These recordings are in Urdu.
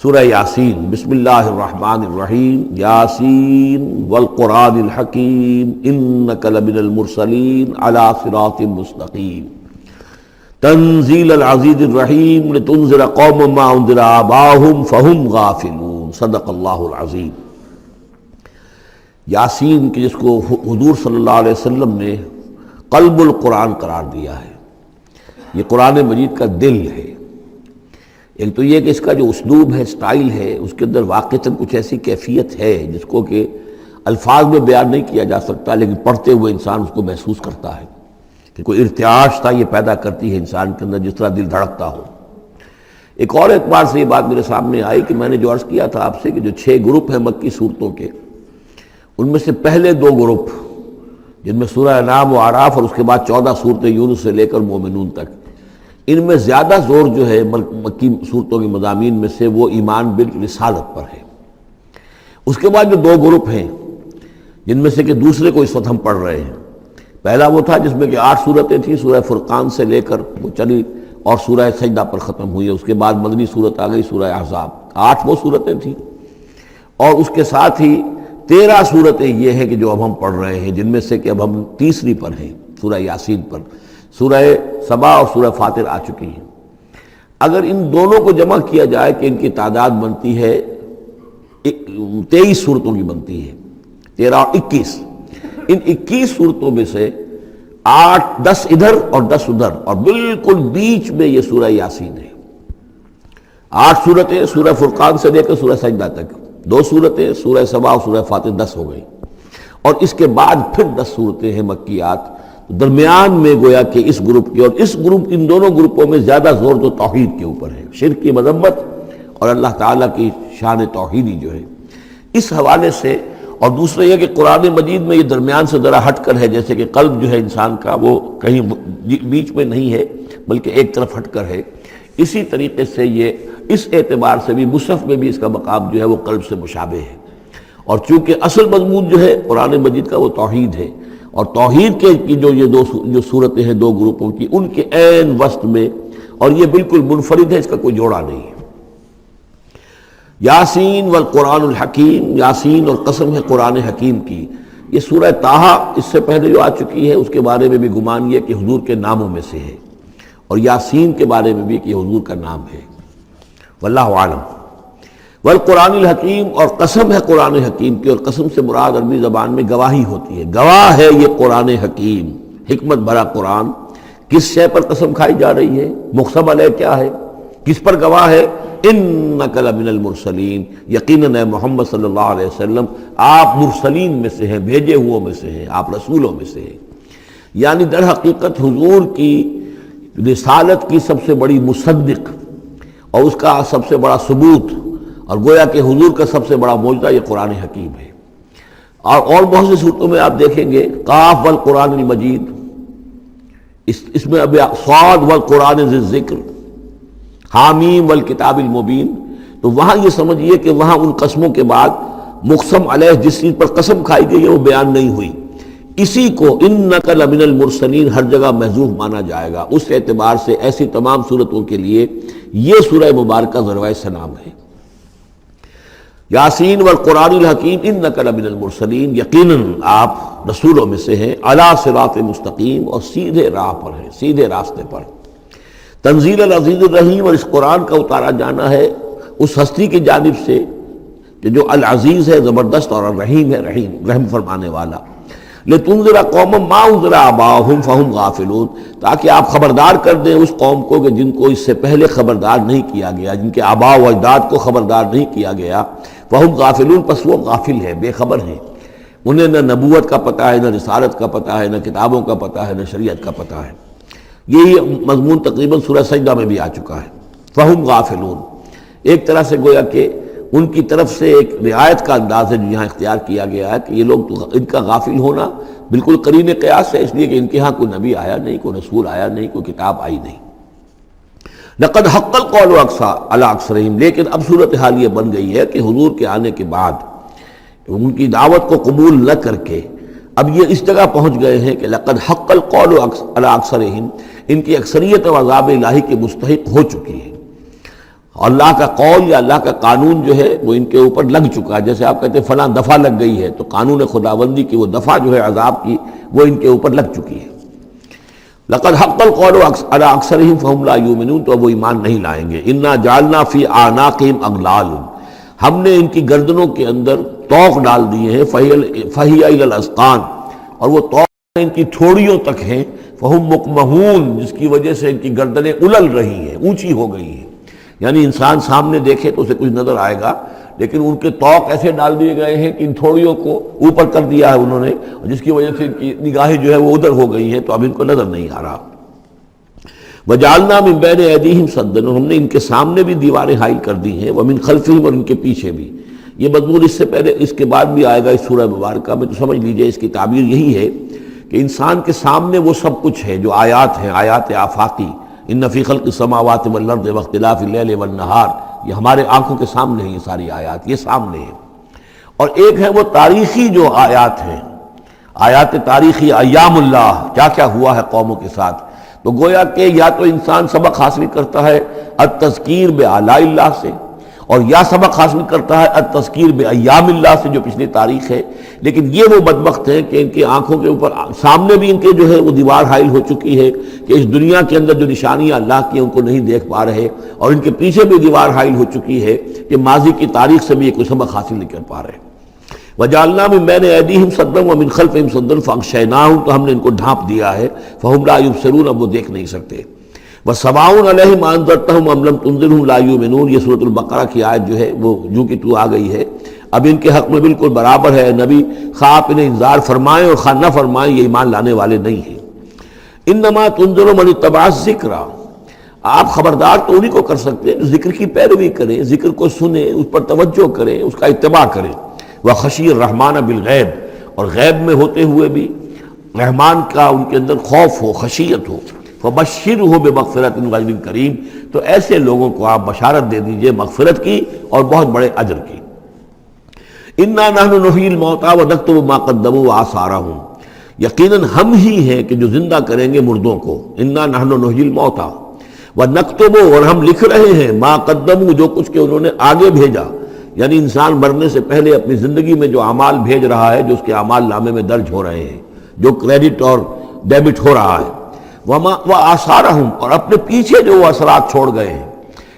سورہ یاسین۔ بسم اللہ الرحمن الرحیم۔ یاسین والقرآن الحکیم انک لمن المرسلین علی صراط مستقیم تنزیل العزیز الرحیم لتنذر قوما ما انذر آباؤہم فہم غافلون۔ صدق اللہ العظیم۔ یاسین کی جس کو حضور صلی اللہ علیہ وسلم نے قلب القرآن قرار دیا ہے، یہ قرآن مجید کا دل ہے۔ ایک تو یہ کہ اس کا جو اسلوب ہے، سٹائل ہے، اس کے اندر واقعتاً کچھ ایسی کیفیت ہے جس کو کہ الفاظ میں بیان نہیں کیا جا سکتا، لیکن پڑھتے ہوئے انسان اس کو محسوس کرتا ہے کہ کوئی ارتعاش تھا یہ پیدا کرتی ہے انسان کے اندر، جس طرح دل دھڑکتا ہو۔ ایک اور اعتبار سے یہ بات میرے سامنے آئی کہ میں نے جو عرض کیا تھا آپ سے کہ جو 6 گروپ ہیں مکی صورتوں کے، ان میں سے پہلے 2 گروپ جن میں سورہ انعام و اعراف اور اس کے بعد 14 صورتیں یونس سے لے کر مومنون تک، ان میں زیادہ زور جو ہے مکی صورتوں کے مضامین میں سے وہ ایمان بالرسالت پر ہے۔ اس کے بعد جو 2 گروپ ہیں جن میں سے کہ دوسرے کو اس وقت ہم پڑھ رہے ہیں، پہلا وہ تھا جس میں کہ 8 صورتیں تھیں، سورہ فرقان سے لے کر وہ چلی اور سورہ سجدہ پر ختم ہوئی، اس کے بعد مدنی صورت آ گئی سورہ احزاب، 8 وہ صورتیں تھیں، اور اس کے ساتھ ہی 13 صورتیں یہ ہیں کہ جو اب ہم پڑھ رہے ہیں، جن میں سے کہ اب ہم تیسری پر ہیں، سورہ یاسین پر۔ سورہ سبا اور سورہ فاطر آ چکی ہیں۔ اگر ان دونوں کو جمع کیا جائے کہ ان کی تعداد بنتی ہے 23 صورتوں کی بنتی ہے، 13 اور 21۔ ان 21 صورتوں میں سے 10 ادھر اور 10 ادھر، اور بالکل بیچ میں یہ سورہ یاسین ہے۔ 8 صورتیں سورہ فرقان سے لے کر سورہ سجدہ تک، 2 صورتیں سورہ سبا اور سورہ فاطر، 10 ہو گئی، اور اس کے بعد پھر 10 صورتیں ہیں مکیات۔ درمیان میں گویا کہ اس گروپ کی اور اس گروپ، ان دونوں گروپوں میں زیادہ زور تو توحید کے اوپر ہے، شرک کی مذمت اور اللہ تعالیٰ کی شان توحیدی جو ہے، اس حوالے سے۔ اور دوسرا یہ کہ قرآن مجید میں یہ درمیان سے ذرا ہٹ کر ہے، جیسے کہ قلب جو ہے انسان کا وہ کہیں بیچ میں نہیں ہے بلکہ ایک طرف ہٹ کر ہے، اسی طریقے سے یہ اس اعتبار سے بھی مصحف میں بھی اس کا مقام جو ہے وہ قلب سے مشابہ ہے۔ اور چونکہ اصل مضمون جو ہے قرآن مجید کا وہ توحید ہے، اور توحید کے کی جو صورتیں ہیں 2 گروپوں کی، ان کے عین وسط میں، اور یہ بالکل منفرد ہے، اس کا کوئی جوڑا نہیں ہے۔ یاسین والقرآن الحکیم، یاسین اور قسم ہے قرآن حکیم کی۔ یہ سورہ طٰہٰ اس سے پہلے جو آ چکی ہے، اس کے بارے میں بھی گمان یہ کہ حضور کے ناموں میں سے ہے، اور یاسین کے بارے میں بھی کہ حضور کا نام ہے، واللہ اعلم۔ والقرآن الحکیم، اور قسم ہے قرآن حکیم کی، اور قسم سے مراد عربی زبان میں گواہی ہوتی ہے، گواہ ہے یہ قرآن حکیم، حکمت بھرا قرآن۔ کس شے پر قسم کھائی جا رہی ہے؟ مقسم علیہ کیا ہے؟ کس پر گواہ ہے؟ انک لمن المرسلین، یقیناً اے محمد صلی اللہ علیہ وسلم آپ مرسلین میں سے ہیں، بھیجے ہوئوں میں سے ہیں، آپ رسولوں میں سے ہیں۔ یعنی در حقیقت حضور کی رسالت کی سب سے بڑی مصدق اور اس کا سب سے بڑا ثبوت، اور گویا کہ حضور کا سب سے بڑا معجزہ یہ قرآن حکیم ہے۔ اور بہت سی صورتوں میں آپ دیکھیں گے قاف والقرآن المجید، اس میں اب صاد والقرآن ذی الذکر، حامیم والکتاب المبین، تو وہاں یہ سمجھیے کہ وہاں ان قسموں کے بعد مقسم علیہ جس چیز پر قسم کھائی گئی ہے وہ بیان نہیں ہوئی، اسی کو انک لمن المرسلین ہر جگہ محذوف مانا جائے گا۔ اس اعتبار سے ایسی تمام صورتوں کے لیے یہ سورہ مبارکہ ذروۂ سلام ہے۔ یاسین والقرآن الحکیم انک لمن المرسلین، یقیناً آپ رسولوں میں سے ہیں، علی صراط مستقیم، اور سیدھے راہ پر ہیں، سیدھے راستے پر۔ تنزیل العزیز الرحیم، اور اس قرآن کا اتارا جانا ہے اس ہستی کی جانب سے کہ جو العزیز ہے، زبردست، اور الرحیم ہے، رحم فرمانے والا۔ لتنذر قوما ما انذر آباؤہم فہم غافلون، تاکہ آپ خبردار کر دیں اس قوم کو کہ جن کو اس سے پہلے خبردار نہیں کیا گیا، جن کے آباء و اجداد کو خبردار نہیں کیا گیا، فہم غافلون، پس وہ غافل ہے، بے خبر ہیں، انہیں نہ نبوت کا پتہ ہے، نہ رسالت کا پتہ ہے، نہ کتابوں کا پتہ ہے، نہ شریعت کا پتہ ہے۔ یہی مضمون تقریباً سورہ سجدہ میں بھی آ چکا ہے، فہم غافلون۔ ایک طرح سے گویا کہ ان کی طرف سے ایک رعایت کا انداز ہے جو یہاں اختیار کیا گیا ہے کہ یہ لوگ تو ان کا غافل ہونا بالکل قرین قیاس ہے، اس لیے کہ ان کے ہاں کوئی نبی آیا نہیں، کوئی رسول آیا نہیں، کوئی کتاب آئی نہیں۔ لقد حق القول علی اکثرہم، لیکن اب صورتحال یہ بن گئی ہے کہ حضور کے آنے کے بعد ان کی دعوت کو قبول نہ کر کے اب یہ اس جگہ پہنچ گئے ہیں کہ لقد حق القول علی اکثرہم، ان کی اکثریت و عذاب الہی کے مستحق ہو چکی ہے۔ اللہ کا قول یا اللہ کا قانون جو ہے وہ ان کے اوپر لگ چکا ہے. جیسے آپ کہتے ہیں فلاں دفعہ لگ گئی ہے، تو قانون خداوندی کی وہ دفعہ جو ہے عذاب کی وہ ان کے اوپر لگ چکی ہے. لقد حق القول علی اکثرهم فهم لا یؤمنون، تو وہ ایمان نہیں لائیں گے. انا جعلنا فی اعناقهم اغلال، ہم نے ان کی گردنوں کے اندر طوق ڈال دیے ہیں. فہی الی الاذقان، اور وہ طوق ان کی تھوڑیوں تک ہیں. فہم مقمحون، جس کی وجہ سے ان کی گردنیں الل رہی ہیں، اونچی ہو گئی ہیں. یعنی انسان سامنے دیکھے تو اسے کچھ نظر آئے گا، لیکن ان کے طوق ایسے ڈال دیے گئے ہیں کہ ان تھوڑیوں کو اوپر کر دیا ہے انہوں نے، جس کی وجہ سے ان کی نگاہیں جو ہے وہ ادھر ہو گئی ہیں، تو اب ان کو نظر نہیں آ رہا. وجعلنا من بین ایدیہم سدا، ہم نے ان کے سامنے بھی دیواریں حائل کر دی ہیں، ومن خلفہم، اور ان کے پیچھے بھی. یہ مضمون اس سے پہلے اس کے بعد بھی آئے گا اس سورہ مبارکہ میں، تو سمجھ لیجئے اس کی تعبیر یہی ہے کہ انسان کے سامنے وہ سب کچھ ہے جو آیات ہیں، آیات آفاقی. ان فی خلق السماوات والارض واختلاف اللیل والنہار، یہ ہمارے آنکھوں کے سامنے ہیں، یہ ساری آیات یہ سامنے ہیں. اور ایک ہے وہ تاریخی جو آیات ہیں، آیات تاریخی، ایام اللہ، کیا کیا ہوا ہے قوموں کے ساتھ. تو گویا کہ یا تو انسان سبق حاصل کرتا ہے التذکیر بآلاء اللہ سے، اور یا سبق حاصل کرتا ہے التذکیر بایام اللہ سے جو پچھلی تاریخ ہے. لیکن یہ وہ بدبخت ہیں کہ ان کی آنکھوں کے اوپر سامنے بھی ان کے جو ہے وہ دیوار حائل ہو چکی ہے کہ اس دنیا کے اندر جو نشانیاں اللہ کی ہیں ان کو نہیں دیکھ پا رہے، اور ان کے پیچھے بھی دیوار حائل ہو چکی ہے کہ ماضی کی تاریخ سے بھی یہ کوئی سبق حاصل نہیں کر پا رہے. وجعلنا من بین ایدیہم سدا ومن خلفہم سدا فاغشیناہم، تو ہم نے ان کو ڈھانپ دیا ہے. فہم لا یبصرون، اب وہ دیکھ نہیں سکتے. وسواء علیہم انذرتہم ام لم تنذرہم لا یؤمنون، یہ سورۃ البقرہ کی آیت جو ہے وہ جو کہ تو آ گئی ہے. اب ان کے حق میں بالکل برابر ہے، نبی خواہ آپ انہیں انذار فرمائیں اور خواہ نہ فرمائیں، یہ ایمان لانے والے نہیں ہیں. انما تنذر من اتبع الذکر، آپ خبردار تو انہیں کو کر سکتے ہیں جو ذکر کی پیروی کریں، ذکر کو سنیں، اس پر توجہ کریں، اس کا اتباع کریں. وخشی الرحمن بالغیب، اور غیب میں ہوتے ہوئے بھی رحمان کا ان کے اندر خوف ہو، خشیت ہو. فبشرہ بمغفرۃ واجر کریم، تو ایسے لوگوں کو آپ بشارت دے دیجئے مغفرت کی اور بہت بڑے اجر کی. انا نحن نحیی الموتى ونکتب ما قدموا وآثارهم، یقیناً ہم ہی ہیں کہ جو زندہ کریں گے مردوں کو. انا نحن نحیی الموتى ونکتب، اور ہم لکھ رہے ہیں ما قدموا، جو کچھ کہ انہوں نے آگے بھیجا. یعنی انسان مرنے سے پہلے اپنی زندگی میں جو اعمال بھیج رہا ہے، جو اس کے اعمال نامے میں درج ہو رہے ہیں، جو کریڈٹ اور ڈیبٹ ہو رہا ہے. وآثارہم، اور اپنے پیچھے جو وہ اثرات چھوڑ گئے ہیں.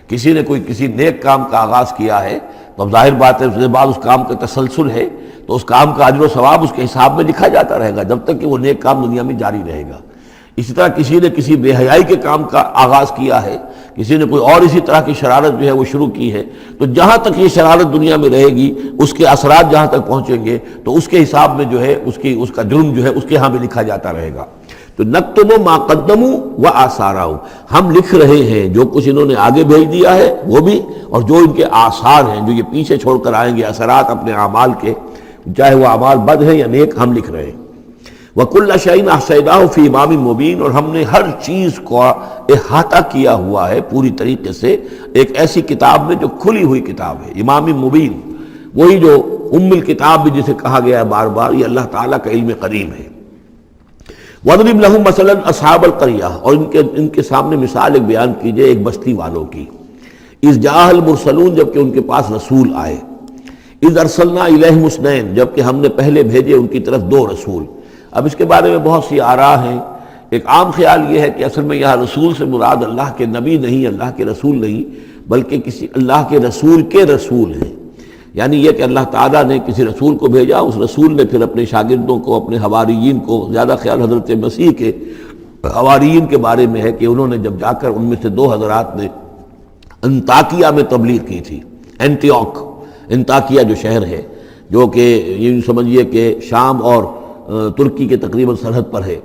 کسی نے کوئی کسی نیک کام کا آغاز کیا ہے تو اب ظاہر بات ہے اس کے بعد اس کام کا تسلسل ہے، تو اس کام کا اجر و ثواب اس کے حساب میں لکھا جاتا رہے گا جب تک کہ وہ نیک کام دنیا میں جاری رہے گا. اسی طرح کسی نے کسی بے حیائی کے کام کا آغاز کیا ہے، کسی نے کوئی اور اسی طرح کی شرارت جو ہے وہ شروع کی ہے، تو جہاں تک یہ شرارت دنیا میں رہے گی اس کے اثرات جہاں تک پہنچیں گے تو اس کے حساب میں جو ہے اس کا جرم جو ہے اس کے ہاں بھی لکھا جاتا رہے گا. تو نکتب ما قدموا وآثارہم، ہم لکھ رہے ہیں جو کچھ انہوں نے آگے بھیج دیا ہے وہ بھی، اور جو ان کے آثار ہیں جو یہ پیچھے چھوڑ کر آئیں گے اثرات اپنے اعمال کے، چاہے وہ اعمال بد ہیں یا نیک، ہم لکھ رہے ہیں. وَكُلَّ شَيْءٍ أَحْصَيْنَاهُ فِي إِمَامٍ مُبِينٍ، اور ہم نے ہر چیز کو احاطہ کیا ہوا ہے پوری طریقے سے ایک ایسی کتاب میں جو کھلی ہوئی کتاب ہے. امام مبین، وہی جو ام الکتاب بھی جسے کہا گیا ہے بار بار، یہ اللہ تعالیٰ کا علم قدیم ہے. وَاضْرِبْ لَهُم مَثَلًا أَصْحَابَ الْقَرْيَةِ، اور ان کے سامنے مثال ایک بیان کیجئے ایک بستی والوں کی. اِذْ جَاءَ الْمُرْسَلُونَ، جبکہ ان کے پاس رسول آئے. اِذْ أَرْسَلْنَا إِلَيْهِمُ اثْنَيْنِ، جبکہ ہم نے پہلے بھیجے ان کی طرف دو رسول. اب اس کے بارے میں بہت سی آراء ہیں. ایک عام خیال یہ ہے کہ اصل میں یہاں رسول سے مراد اللہ کے نبی نہیں، اللہ کے رسول نہیں، بلکہ کسی اللہ کے رسول ہیں. یعنی یہ کہ اللہ تعالیٰ نے کسی رسول کو بھیجا، اس رسول نے پھر اپنے شاگردوں کو، اپنے حواریین کو، زیادہ خیال حضرت مسیح کے حواریین کے بارے میں ہے کہ انہوں نے جب جا کر ان میں سے دو حضرات نے انطاکیہ میں تبلیغ کی تھی. انطاکیہ جو شہر ہے، جو کہ یہ سمجھیے کہ شام اور ترکی کے تقریباً سرحد پر ہے،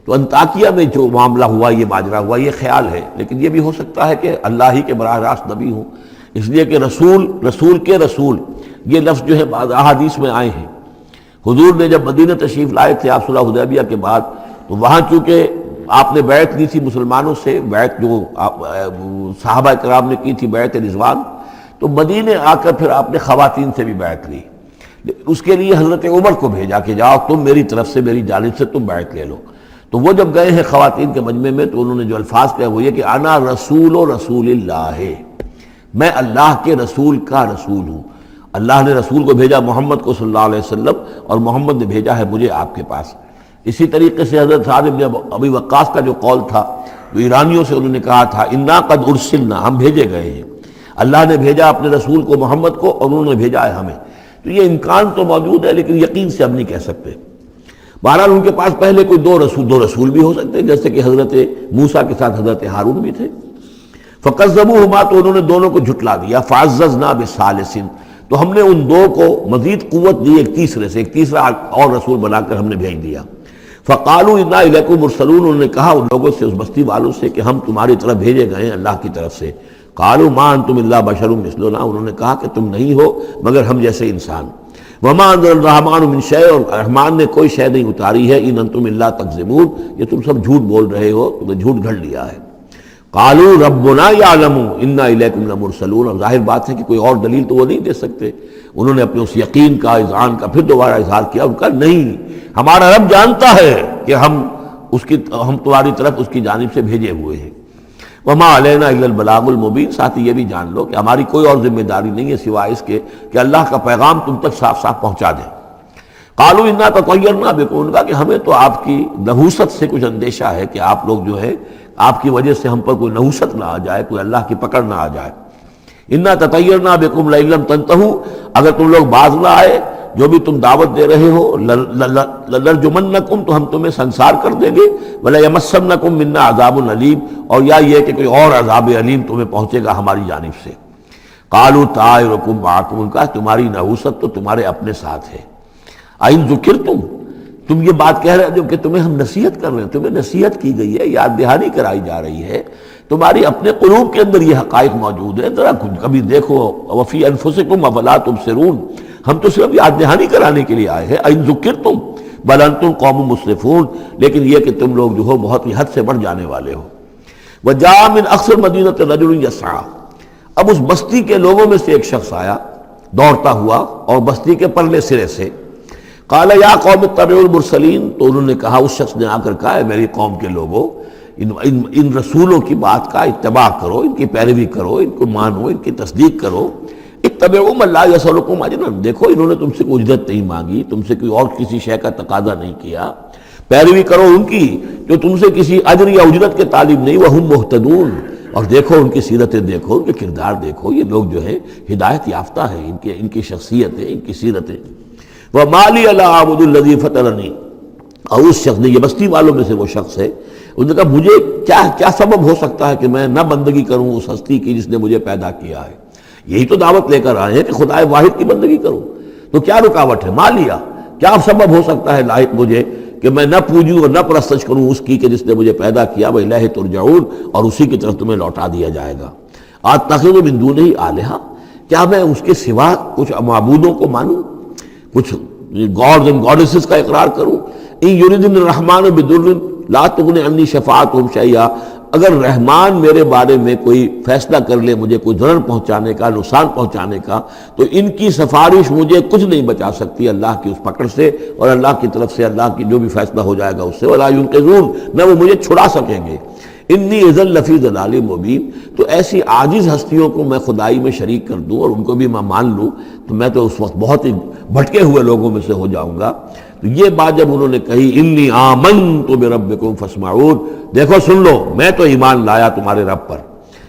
تو انطاکیہ میں جو معاملہ ہوا، یہ ماجرا ہوا، یہ خیال ہے. لیکن یہ بھی ہو سکتا ہے کہ اللہ ہی کے براہ راست نبی ہوں، اس لیے کہ رسول یہ لفظ جو ہے بعض احادیث میں آئے ہیں. حضور نے جب مدینہ تشریف لائے تھے آپ صلح حدیبیہ کے بعد، تو وہاں چونکہ آپ نے بیعت لی تھی مسلمانوں سے، بیعت جو صحابہ کرام نے کی تھی بیعت رضوان، تو مدینے آ کر پھر آپ نے خواتین سے بھی بیعت لی. اس کے لیے حضرت عمر کو بھیجا کہ جاؤ تم میری طرف سے، میری جانب سے تم بیعت لے لو. تو وہ جب گئے ہیں خواتین کے مجمع میں تو انہوں نے جو الفاظ کہے وہ یہ کہ انا رسول اللہ، میں اللہ کے رسول کا رسول ہوں. اللہ نے رسول کو بھیجا محمد کو صلی اللہ علیہ وسلم، اور محمد نے بھیجا ہے مجھے آپ کے پاس. اسی طریقے سے حضرت سعد بن ابی وقاص کا جو قول تھا، جو ایرانیوں سے انہوں نے کہا تھا انا قد ارسلنا، ہم بھیجے گئے ہیں، اللہ نے بھیجا اپنے رسول کو محمد کو اور انہوں نے بھیجا ہے ہمیں. تو یہ امکان تو موجود ہے لیکن یقین سے ہم نہیں کہہ سکتے. بہرحال ان کے پاس پہلے کوئی دو رسول بھی ہو سکتے ہیں، جیسے کہ حضرت موسیٰ کے ساتھ حضرت ہارون بھی تھے. فکذبوہما، تو انہوں نے دونوں کو جھٹلا دیا. فعززنا بثالث، تو ہم نے ان دو کو مزید قوت دی ایک تیسرے سے، ایک تیسرا اور رسول بنا کر ہم نے بھیج دیا. فقالوا انا الیکم مرسلون، انہوں نے کہا ان لوگوں سے، اس بستی والوں سے، کہ ہم تمہاری طرف بھیجے گئے ہیں اللہ کی طرف سے. قالوا ما انتم الا بشر مثلنا، انہوں نے کہا کہ تم نہیں ہو مگر ہم جیسے انسان. وما انزل الرحمن من شیء، اور رحمان نے کوئی شے نہیں اتاری ہے. ان انتم الا تکذبون، یہ تم سب جھوٹ بول رہے ہو، تم نے جھوٹ گھڑ لیا ہے. قالوا ربنا یعلم انا الیکم لمرسلون، اور ظاہر بات ہے کہ کوئی اور دلیل تو وہ نہیں دے سکتے. انہوں نے اپنے اس یقین کا، اذعان کا پھر دوبارہ اظہار کیا. ان کا نہیں، ہمارا رب جانتا ہے کہ ہم تمہاری طرف اس کی جانب سے بھیجے ہوئے ہیں. وما علینا الا البلاغ المبین، ساتھ ہی یہ بھی جان لو کہ ہماری کوئی اور ذمہ داری نہیں ہے سوائے اس کے کہ اللہ کا پیغام تم تک صاف صاف پہنچا دیں. قالوا انا تطیرنا بکم، ان کا کہ ہمیں تو آپ کی نحوست سے کچھ اندیشہ ہے کہ آپ لوگ جو ہے آپ کی وجہ سے ہم پر کوئی نحوست نہ آ جائے، کوئی اللہ کی پکڑ نہ آ جائے. انا تطیرنا بکم لئن لم تنتہوا، اگر تم لوگ باز نہ آئے جو بھی تم دعوت دے رہے ہو، لنرجمنکم، تو ہم تمہیں سنسار کر دیں گے. ولیمسنکم منا عذاب علیم، اور یا یہ کہ کوئی اور عذاب علیم تمہیں پہنچے گا ہماری جانب سے. قالوا طائرکم معکم، ان کا تمہاری نحوست تو تمہارے اپنے ساتھ ہے. ان ذکرتم، تم یہ بات کہہ رہے ہو کہ تمہیں ہم نصیحت کر رہے ہیں، تمہیں نصیحت کی گئی ہے، یاد دہانی کرائی جا رہی ہے، تمہاری اپنے قلوب کے اندر یہ حقائق موجود ہیں، ذرا کبھی دیکھو. وفی انفسکم افلا تبصرون، ہم تو صرف یاد دہانی کرانے کے لیے آئے ہیں. ان ذکرتم بل انتم قوم مسرفون، لیکن یہ کہ تم لوگ جو ہو بہت ہی حد سے بڑھ جانے والے ہو. وجاء من اقصى المدینة رجل یسعى، اب اس بستی کے لوگوں میں سے ایک شخص آیا دوڑتا ہوا، اور بستی کے پرلے سرے سے. قال یا قوم اتبعوا المرسلین، تو انہوں نے کہا، اس شخص نے آ کر کہا، ہے میری قوم کے لوگوں، ان رسولوں کی بات کا اتباع کرو، ان کی پیروی کرو، ان کو مانو، ان کی تصدیق کرو. اتبعوا من لا یسألکم اجرا، دیکھو انہوں نے تم سے کوئی اجرت نہیں مانگی، تم سے کوئی اور کسی شے کا تقاضا نہیں کیا. پیروی کرو ان کی جو تم سے کسی اجر یا اجرت کے طالب نہیں. وہم مہتدون، اور دیکھو ان کی سیرتیں، دیکھو ان کے کردار، دیکھو یہ لوگ جو ہے ہدایت یافتہ ہیں، ان کی شخصیتیں، ان کی سیرتیں. وَمَا لِيَ لَا أَعْبُدُ الَّذِي فَطَرَنِي، اور اس شخص نے، یہ بستی والوں میں سے وہ شخص ہے، انہوں نے کہا مجھے کیا سبب ہو سکتا ہے کہ میں نہ بندگی کروں اس ہستی کی جس نے مجھے پیدا کیا ہے. یہی تو دعوت لے کر آئے ہیں کہ خدا واحد کی بندگی کروں، تو کیا رکاوٹ ہے؟ ما لیا، کیا سبب ہو سکتا ہے لائق مجھے کہ میں نہ پوجوں اور نہ پرستش کروں اس کی کہ جس نے مجھے پیدا کیا. وَإِلَيْهِ تُرْجَعُونَ، اور اسی کی طرف تمہیں لوٹا دیا جائے گا. أَتَّخِذُ مِن دُونِهِ آلِهَةً، کیا میں اس کے سوا کچھ معبودوں کو مانوں، کچھ گاڈز اینڈ گاڈیسز کا اقرار کروں. ان یریدن الرحمن بدر لا تغن عنی شفاعتهم شیئا، اگر رحمان میرے بارے میں کوئی فیصلہ کر لے، مجھے کوئی ضرر پہنچانے کا، نقصان پہنچانے کا، تو ان کی سفارش مجھے کچھ نہیں بچا سکتی اللہ کی اس پکڑ سے، اور اللہ کی طرف سے اللہ کی جو بھی فیصلہ ہو جائے گا اس سے. ولا ينقذون، نہ وہ مجھے چھڑا سکیں گے. انی اذا لفی ضلال مبین، تو ایسی عاجز ہستیوں کو میں خدائی میں شریک کر دوں اور ان کو بھی میں مان لوں تو میں تو اس وقت بہت ہی بھٹکے ہوئے لوگوں میں سے ہو جاؤں گا. تو یہ بات جب انہوں نے کہی، انی آمنت بربکم فاسمعون، دیکھو سن لو، میں تو ایمان لایا تمہارے رب پر،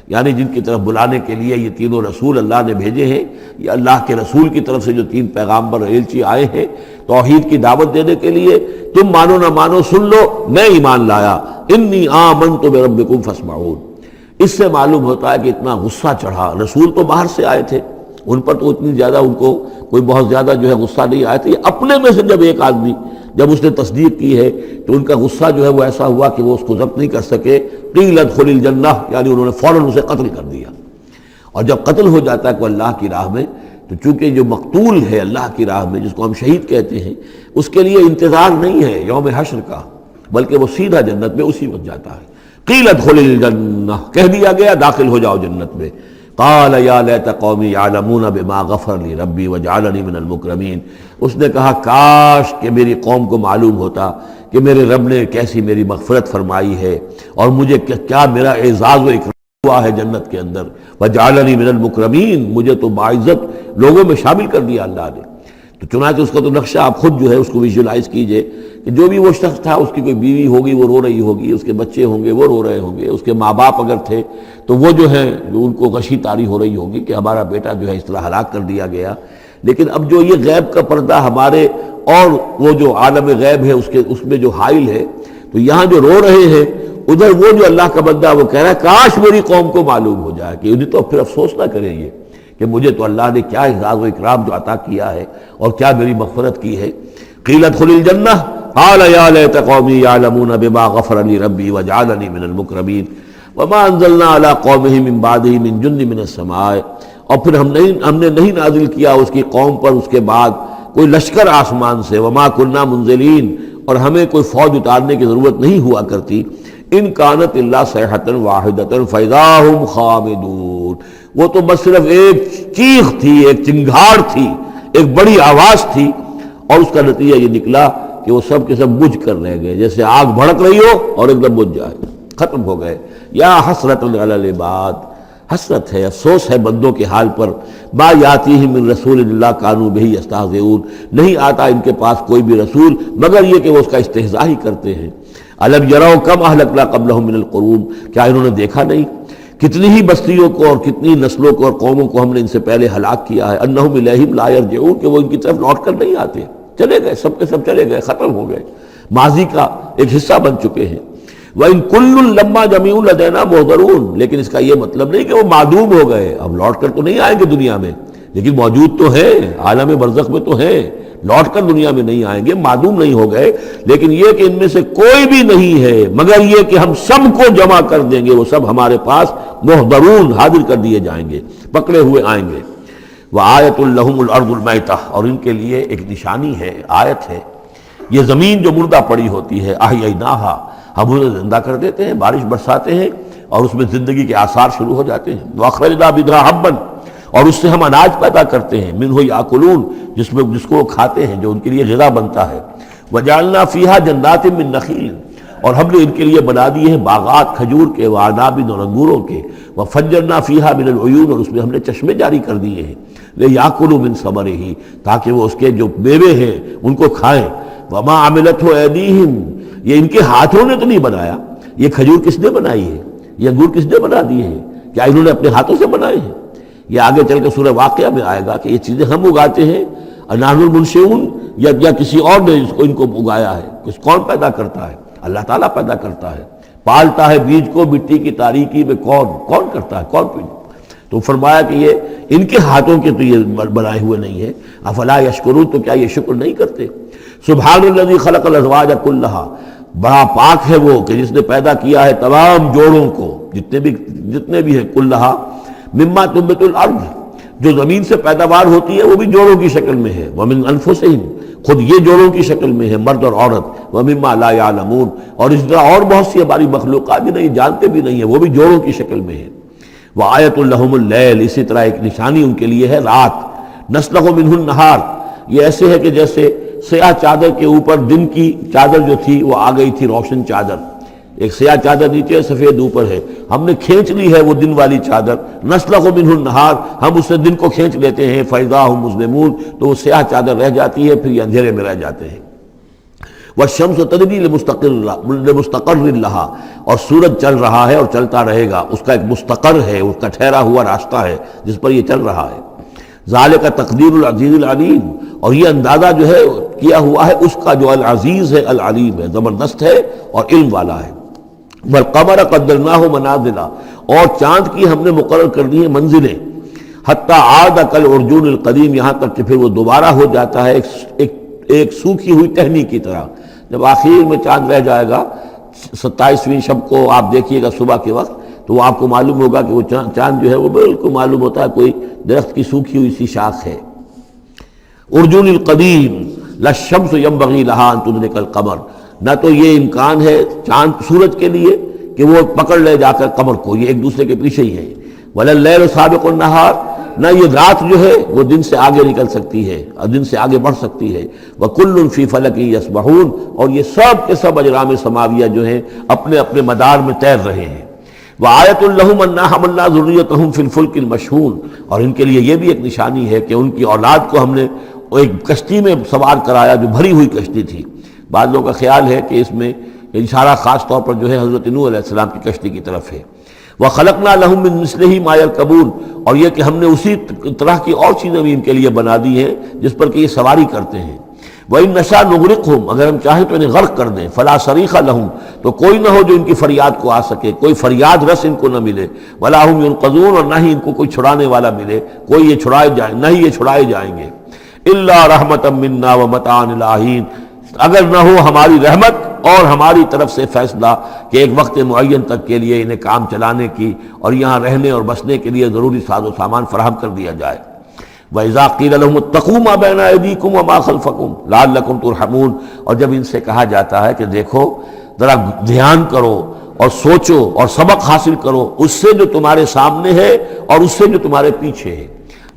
یعنی جن کی طرف بلانے کے لیے یہ تینوں رسول اللہ نے بھیجے ہیں، یہ اللہ کے رسول کی طرف سے جو تین پیغامبر ایلچی آئے ہیں توحید کی دعوت دینے کے لیے، تم مانو نہ مانو سن لو، میں ایمان لایا. انی آمنت بربکم فاسمعون. اس سے معلوم ہوتا ہے کہ اتنا غصہ چڑھا. رسول تو باہر سے آئے تھے، ان پر تو اتنی زیادہ ان کو کوئی بہت زیادہ جو ہے غصہ نہیں آیا تھا. یہ اپنے میں سے جب ایک آدمی جب اس نے تصدیق کی ہے تو ان کا غصہ جو ہے وہ ایسا ہوا کہ وہ اس کو ضبط نہیں کر سکے. قیل ادخل الجنہ، یعنی انہوں نے فوراً اسے قتل کر دیا. اور جب قتل ہو جاتا ہے کوئی اللہ کی راہ میں، تو چونکہ جو مقتول ہے اللہ کی راہ میں، جس کو ہم شہید کہتے ہیں، اس کے لیے انتظار نہیں ہے یوم حشر کا، بلکہ وہ سیدھا جنت میں اسی وقت جاتا ہے. قیل ادخل الجنہ، کہہ دیا گیا داخل ہو جاؤ جنت میں. قال یا لیت قومی یعلمون بما غفر لی ربی وجعلنی من المکرمین. اس نے کہا کاش کہ میری قوم کو معلوم ہوتا کہ میرے رب نے کیسی میری مغفرت فرمائی ہے اور مجھے کیا میرا اعزاز و اکرام ہوا ہے جنت کے اندر، وجعلنی من المکرمین، مجھے تو باعزت لوگوں میں شامل کر دیا اللہ نے۔ تو چنانچہ اس کا تو نقشہ آپ خود جو ہے اس کو ویژولائز کیجئے کہ جو بھی وہ شخص تھا، اس کی کوئی بیوی ہوگی وہ رو رہی ہوگی، اس کے بچے ہوں گے وہ رو رہے ہوں گے، اس کے ماں باپ اگر تھے تو وہ جو ہیں ان کو غشی طاری ہو رہی ہوگی کہ ہمارا بیٹا جو ہے اس طرح ہلاک کر دیا گیا۔ لیکن اب جو یہ غیب کا پردہ ہمارے اور وہ جو عالم غیب ہے اس میں جو حائل ہے، تو یہاں جو رو رہے ہیں ادھر وہ جو اللہ کا بندہ وہ کہہ رہا ہے کاش میری قوم کو معلوم ہو جائے، کہ انہیں تو پھر افسوس نہ کریں یہ کہ مجھے تو اللہ نے کیا اعزاز و اکرام جو عطا کیا ہے اور کیا میری مغفرت کی ہے۔ قیل ادخل الجنہ قال یا لیت قومی یعلمون بما غفر لی ربی وجعلنی من المکرمین وما انزلنا علی قومہ من بعدہ من جند من السماء، اور پھر ہم نے نہیں نازل کیا اس کی قوم پر اس کے بعد کوئی لشکر آسمان سے، وما کننا منزلین، اور ہمیں کوئی فوج اتارنے کی ضرورت نہیں ہوا کرتی، ان کانت الا صیحۃ واحدۃ فاذا ہم خامدون، وہ تو بس صرف ایک چیخ تھی، ایک چنگھاڑ تھی، ایک بڑی آواز تھی، اور اس کا نتیجہ یہ نکلا کہ وہ سب کے سب بجھ کر رہ گئے، جیسے آگ بھڑک رہی ہو اور ایک دم بجھ جائے، ختم ہو گئے۔ یا حسرۃ علی العباد، حسرت ہے، افسوس ہے بندوں کے حال پر، ما یاتیہم من رسول اللہ کانوا بہ یستہزئون، نہیں آتا ان کے پاس کوئی بھی رسول مگر یہ کہ وہ اس کا استہزاء ہی کرتے ہیں۔ الم یروا کم اہلکنا قبلہم من القرون، کیا انہوں نے دیکھا نہیں کتنی ہی بستیوں کو اور کتنی نسلوں کو اور قوموں کو ہم نے ان سے پہلے ہلاک کیا ہے، انہم الیہم لا یرجعون، کہ وہ ان کی طرف لوٹ کر نہیں آتے، چلے گئے، سب کے سب چلے گئے، ختم ہو گئے، ماضی کا ایک حصہ بن چکے ہیں۔ وَإِن كُلٌّ لَمَّا جَمِيعٌ لَدَيْنَا مُحْضَرُونَ، لیکن اس کا یہ مطلب نہیں کہ وہ معدوم ہو گئے، اب لوٹ کر تو نہیں آئیں گے دنیا میں، لیکن موجود تو ہیں، عالم برزخ میں تو ہیں، لوٹ کر دنیا میں نہیں آئیں گے، معدوم نہیں ہو گئے، لیکن یہ کہ ان میں سے کوئی بھی نہیں ہے مگر یہ کہ ہم سب کو جمع کر دیں گے، وہ سب ہمارے پاس محضرون حاضر کر دیے جائیں گے، پکڑے ہوئے آئیں گے۔ وَآیَةٌ لَهُمُ الْأَرْضُ الْمَيْتَةُ، اور ان کے لیے ایک نشانی ہے، آیت ہے، یہ زمین جو مردہ پڑی ہوتی ہے، احییناہا، ہم انہیں زندہ کر دیتے ہیں، بارش برساتے ہیں اور اس میں زندگی کے آثار شروع ہو جاتے ہیں۔ وَأَخْرَجْنَا بِهَا حَبًّا، اور اس سے ہم اناج پیدا کرتے ہیں، مِنْهُ يَأْكُلُونَ، جس کو وہ کھاتے ہیں، جو ان کے لیے غذا بنتا ہے۔ وَجَعَلْنَا فِيهَا جَنَّاتٍ مِّن نَخِيلٍ، اور ہم نے ان کے لیے بنا دیے ہیں باغات کھجور کے، وَأَعْنَابٍ، اور انگوروں کے، وَفَجَّرْنَا فِيهَا مِنَ الْعُيُونِ، اور اس میں ہم نے چشمے جاری کر دیے ہیں، لِيَأْكُلُوا مِن ثَمَرِهِ، تاکہ وہ اس کے جو میوے ہیں ان کو کھائیں۔ وَمَا عَمِلَتْهُ أَيْدِيهِمْ، یہ ان کے ہاتھوں نے تو نہیں بنایا، یہ کھجور کس نے بنائی ہے، یہ انگور کس نے بنا دیے ہیں، کیا انہوں نے اپنے ہاتھوں سے بنائے ہیں؟ یہ آگے چل کے سورہ واقعہ میں آئے گا کہ یہ چیزیں ہم اگاتے ہیں، نحن المنشئون، یا کسی اور نے ان کو اگایا ہے، کون پیدا کرتا ہے؟ اللہ تعالیٰ پیدا کرتا ہے، پالتا ہے بیج کو مٹی کی تاریکی میں، کون کرتا ہے، کون؟ تو فرمایا کہ یہ ان کے ہاتھوں کے تو یہ بنائے ہوئے نہیں ہے۔ افلا یشکرون، تو کیا یہ شکر نہیں کرتے؟ سبحان الذی خلق الازواج کلھا، بڑا پاک ہے وہ کہ جس نے پیدا کیا ہے تمام جوڑوں کو، جتنے بھی ہیں، کلھا مما تنبت الارض، جو زمین سے پیداوار ہوتی ہے وہ بھی جوڑوں کی شکل میں ہے، ومن انفسہم، خود یہ جوڑوں کی شکل میں ہے، مرد اور عورت، ومما لا یعلمون، اور اس طرح اور بہت سی ہماری مخلوقات بھی نہیں جانتے بھی نہیں ہیں، وہ بھی جوڑوں کی شکل میں ہے۔ وآیۃ لہم اللیل، اسی طرح ایک نشانی ان کے لیے ہے رات، نسلخ منہ النہار، یہ ایسے ہے کہ جیسے سیاہ چادر کے اوپر دن کی چادر جو تھی وہ آ گئی تھی روشن چادر، ایک سیاہ چادر نیچے سفید اوپر ہے، ہم نے کھینچ لی ہے وہ دن والی چادر، نسلخ منہ النہار، ہم اس سے دن کو کھینچ لیتے ہیں، فاذا ہم مظلمون، تو وہ سیاہ چادر رہ جاتی ہے، پھر یہ اندھیرے میں رہ جاتے ہیں۔ والشمس تجری لمستقر لہا، اور سورج چل رہا ہے اور چلتا رہے گا، اس کا ایک مستقر ہے، اس کا ٹھہرا ہوا راستہ ہے جس پر یہ چل رہا ہے۔ ذالک تقدیر العزیز العلیم، اور یہ اندازہ جو ہے کیا ہوا ہے اس کا جو العزیز ہے، العلیم ہے، زبردست ہے اور علم والا ہے۔ والقمر قدرناہ منازل، اور چاند کی ہم نے مقرر کر دی ہیں منزلیں، حتی عاد کالعرجون القدیم، یہاں تک کہ پھر وہ دوبارہ ہو جاتا ہے ایک سوکھی ہوئی ٹہنی کی طرح۔ جب آخر میں چاند رہ جائے گا 27ویں شب کو آپ دیکھیے گا صبح کے وقت، تو وہ آپ کو معلوم ہوگا کہ وہ چاند جو ہے وہ بالکل معلوم ہوتا ہے کوئی درخت کی سوکھی ہوئی سی شاخ ہے۔ ارجون القدیم لا الشمس ينبغي لها ان تدرك القمر، نہ تو یہ امکان ہے چاند سورج کے لیے کہ وہ پکڑ لے جا کر قمر کو، یہ ایک دوسرے کے پیچھے ہی ہے۔ ولا الليل سابق النهار، نہ یہ رات جو ہے وہ دن سے آگے نکل سکتی ہے اور دن سے آگے بڑھ سکتی ہے۔ وَكُلٌّ فِي فَلَكٍ يَسْبَحُونَ، اور یہ سب کے سب اجرام سماویہ جو ہیں اپنے اپنے مدار میں تیر رہے ہیں۔ وآیۃ لہم انا حملنا ذریتہم فی الفلک المشحون، اور ان کے لیے یہ بھی ایک نشانی ہے کہ ان کی اولاد کو ہم نے ایک کشتی میں سوار کرایا جو بھری ہوئی کشتی تھی۔ بعض لوگوں کا خیال ہے کہ اس میں اشارہ خاص طور پر جو ہے حضرت نوح علیہ السلام کی کشتی کی طرف ہے۔ وَخَلَقْنَا لَهُم مِّن مِّثْلِهِ مَا يَرْكَبُونَ، اور یہ کہ ہم نے اسی طرح کی اور چیزیں بھی ان کے لیے بنا دی ہیں جس پر کہ یہ سواری کرتے ہیں۔ وَإِن نَّشَأْ نُغْرِقْهُمْ، اگر ہم چاہیں تو انہیں غرق کر دیں، فَلَا صَرِيخَ لَهُمْ، تو کوئی نہ ہو جو ان کی فریاد کو آ سکے، کوئی فریاد رس ان کو نہ ملے، وَلَا هُمْ يُنقَذُونَ، اور نہ ہی ان کو کوئی چھڑانے والا ملے، کوئی یہ چھڑائے جائیں، نہ ہی یہ چھڑائے جائیں گے۔ إِلَّا رَحْمَةً مِّنَّا وَمَتَاعًا إِلَىٰ حِينٍ، اگر نہ ہو ہماری رحمت اور ہماری طرف سے فیصلہ کہ ایک وقت معین تک کے لیے انہیں کام چلانے کی اور یہاں رہنے اور بسنے کے لیے ضروری ساز و سامان فراہم کر دیا جائے۔ وَإِذَا قِيلَ لَهُمُ اتَّقُوا مَا بَيْنَ أَيْدِيكُمْ وَمَا خَلْفَكُمْ لَعَلَّكُمْ تُرْحَمُونَ، اور جب ان سے کہا جاتا ہے کہ دیکھو ذرا دھیان کرو اور سوچو اور سبق حاصل کرو اس سے جو تمہارے سامنے ہے اور اس سے جو تمہارے پیچھے ہے۔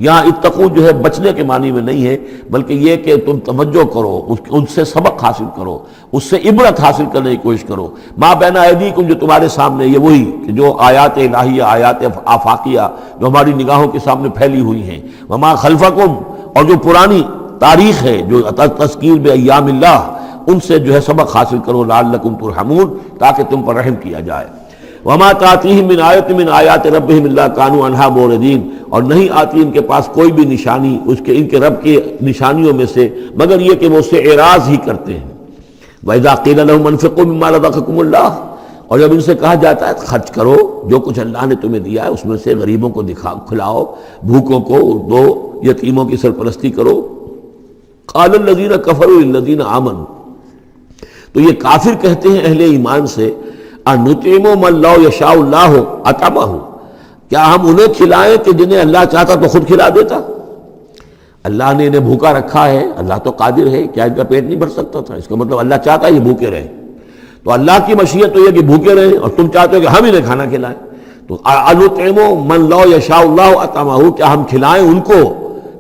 یہاں اتقو جو ہے بچنے کے معنی میں نہیں ہے، بلکہ یہ کہ تم توجہ کرو، ان سے سبق حاصل کرو، اس سے عبرت حاصل کرنے کی کوشش کرو۔ ما بین ایدیکم، جو تمہارے سامنے، یہ وہی کہ جو آیات الہیہ، آیات آفاقیہ جو ہماری نگاہوں کے سامنے پھیلی ہوئی ہیں، وما خلفکم، اور جو پرانی تاریخ ہے جو تذکیر بایام اللہ، ان سے جو ہے سبق حاصل کرو، لعلکم ترحمون، تاکہ تم پر رحم کیا جائے۔ وما تاتیہم من آیۃ من آیات ربہم الا کانوا عنہا معرضین، اور نہیں آتی ان کے پاس کوئی بھی نشانی اس کے ان کے رب کی نشانیوں میں سے مگر یہ کہ وہ اس سے اعراض ہی کرتے ہیں۔ وَإِذَا قِيلَ لَهُمْ أَنفِقُوا مِمَّا رَزَقَكُمُ اللَّهُ، اور جب ان سے کہا جاتا ہے خرچ کرو جو کچھ اللہ نے تمہیں دیا ہے اس میں سے، غریبوں کو کھلاؤ، بھوکوں کو دو، یتیموں کی سرپرستی کرو۔ قَالَ الَّذِينَ كَفَرُوا لِلَّذِينَ آمَنُوا، تو یہ کافر کہتے ہیں اہل ایمان سے، أَنُطْعِمُ مَن لَّوْ يَشَاءُ اللَّهُ أَطْعَمَهُ، کیا ہم انہیں کھلائیں کہ جنہیں اللہ چاہتا تو خود کھلا دیتا؟ اللہ نے انہیں بھوکا رکھا ہے، اللہ تو قادر ہے، کیا ان کا پیٹ نہیں بھر سکتا تھا؟ اس کا مطلب اللہ چاہتا ہے یہ بھوکے رہیں، تو اللہ کی مشیت تو یہ کہ بھوکے رہیں، اور تم چاہتے ہو کہ ہم انہیں کھانا کھلائیں۔ تو أَنُطْعِمُ مَن لَّوْ يَشَاءُ اللَّهُ أَطْعَمَهُ، کیا ہم کھلائیں ان کو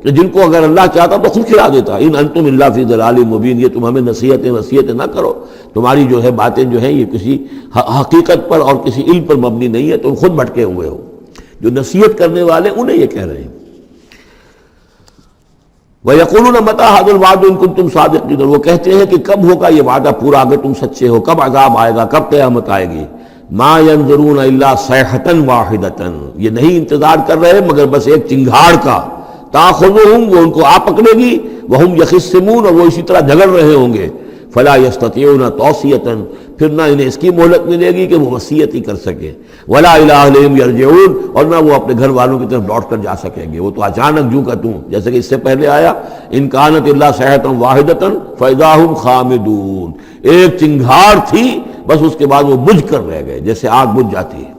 کہ جن کو اگر اللہ چاہتا تو خود کھلا دیتا۔ ان انتم الا فی ضلال مبین، یہ تم ہمیں نصیحتیں نہ کرو، تمہاری جو ہے باتیں جو ہیں یہ کسی حقیقت پر اور کسی علم پر مبنی نہیں ہے، تم خود بھٹکے ہوئے ہو۔ جو نصیحت کرنے والے انہیں یہ کہہ رہے ہیں۔ وَيَقُولُونَ مَتَىٰ هَٰذَا الْوَعْدُ إِن كُنتُمْ صَادِقِينَ، وہ کہتے ہیں کہ کب ہوگا یہ وعدہ پورا اگر تم سچے ہو، کب عذاب آئے گا، کب قیامت آئے گی۔ مَا يَنظُرُونَ إِلَّا صَيْحَةً وَاحِدَةً، یہ نہیں انتظار کر رہے مگر بس ایک چنگھاڑ کا، تَأْخُذُهُمْ، وہ ان کو آ پکڑے گی، وَهُمْ يَخِصِّمُونَ، اور وہ اسی طرح جھگڑ رہے ہوں گے، فَلَا يَسْتَطِيعُونَ تَوْصِيَةً، پھر نہ انہیں اس کی مہلت ملے گی کہ وہ وصیت ہی کر سکے، وَلَا إِلَىٰ أَهْلِهِمْ يَرْجِعُونَ، اور نہ وہ اپنے گھر والوں کی طرف لوٹ کر جا سکیں گے، وہ تو اچانک جو کا توں، جیسے کہ اس سے پہلے آیا إِن كَانَتْ إِلَّا صَيْحَةً وَاحِدَةً فَإِذَا هُمْ خَامِدُونَ، ایک چنگھاڑ تھی بس اس کے بعد وہ بجھ کر رہ گئے، جیسے آگ بجھ جاتی ہے۔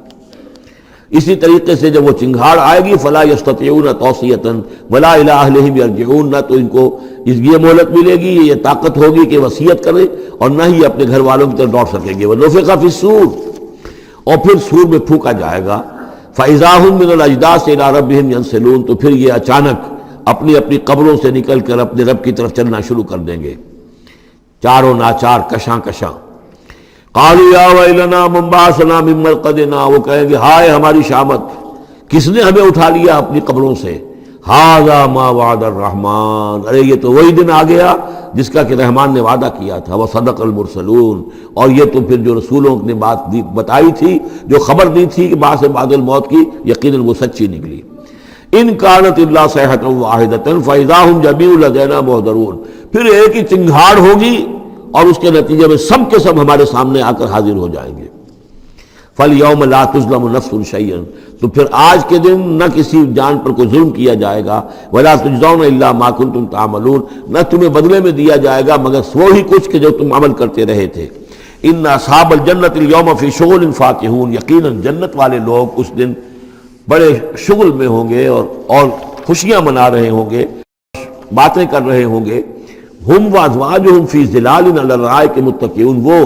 اسی طریقے سے جب وہ چنگھاڑ آئے گی فلا یستطیعون توصیۃ ولا الی اہلہم یرجعون، نہ تو ان کو یہ مہلت ملے گی، یہ طاقت ہوگی کہ وصیت کرے، اور نہ ہی اپنے گھر والوں کی طرف لوٹ سکیں گے۔ ونفخ فی الصور، اور پھر سور میں پھونکا جائے گا، فاذا هم من الاجداث الى ربهم ينسلون، تو پھر یہ اچانک اپنی اپنی قبروں سے نکل کر اپنے رب کی طرف چلنا شروع کر دیں گے، چاروں ناچار، کشاں کشاں۔ قالوا یا ویلنا من بعثنا من مرقدنا، وہ کہیں گے ہائے ہماری شامت، کس نے ہمیں اٹھا لیا اپنی قبروں سے۔ ھذا ما وعد الرحمن، ارے یہ تو وہی دن آ گیا جس کا کہ رحمان نے وعدہ کیا تھا، وصدق المرسلون، اور یہ تو پھر جو رسولوں نے بات بتائی تھی، جو خبر دی تھی کہ بعد سے بعد الموت کی، یقیناً وہ سچی نکلی۔ ان کانت الا صیحۃ واحدۃ فاذا هم جميع لدینا محضرون، پھر ایک ہی چنگھاڑ ہوگی اور اس کے نتیجے میں سب کے سب ہمارے سامنے آ کر حاضر ہو جائیں گے۔ فَالْيَوْمَ لَا تُظْلَمُ نَفْسٌ شَيْئًا، تو پھر آج کے دن نہ کسی جان پر کوئی ظلم کیا جائے گا، وَلَا تُجْزَوْنَ إِلَّا مَا كُنتُمْ تَعْمَلُونَ، نہ تمہیں بدلے میں دیا جائے گا مگر وہی کچھ کہ جو تم عمل کرتے رہے تھے۔ إِنَّ أَصْحَابَ الْجَنَّةِ الْيَوْمَ فِي شُغُلٍ فَاكِهُونَ، یقیناً جنت والے لوگ اس دن بڑے شغل میں ہوں گے اور خوشیاں منا رہے ہوں گے، باتیں کر رہے ہوں گے۔ ہم وازواجہم فی ظلال علی الارائک متکئون، وہ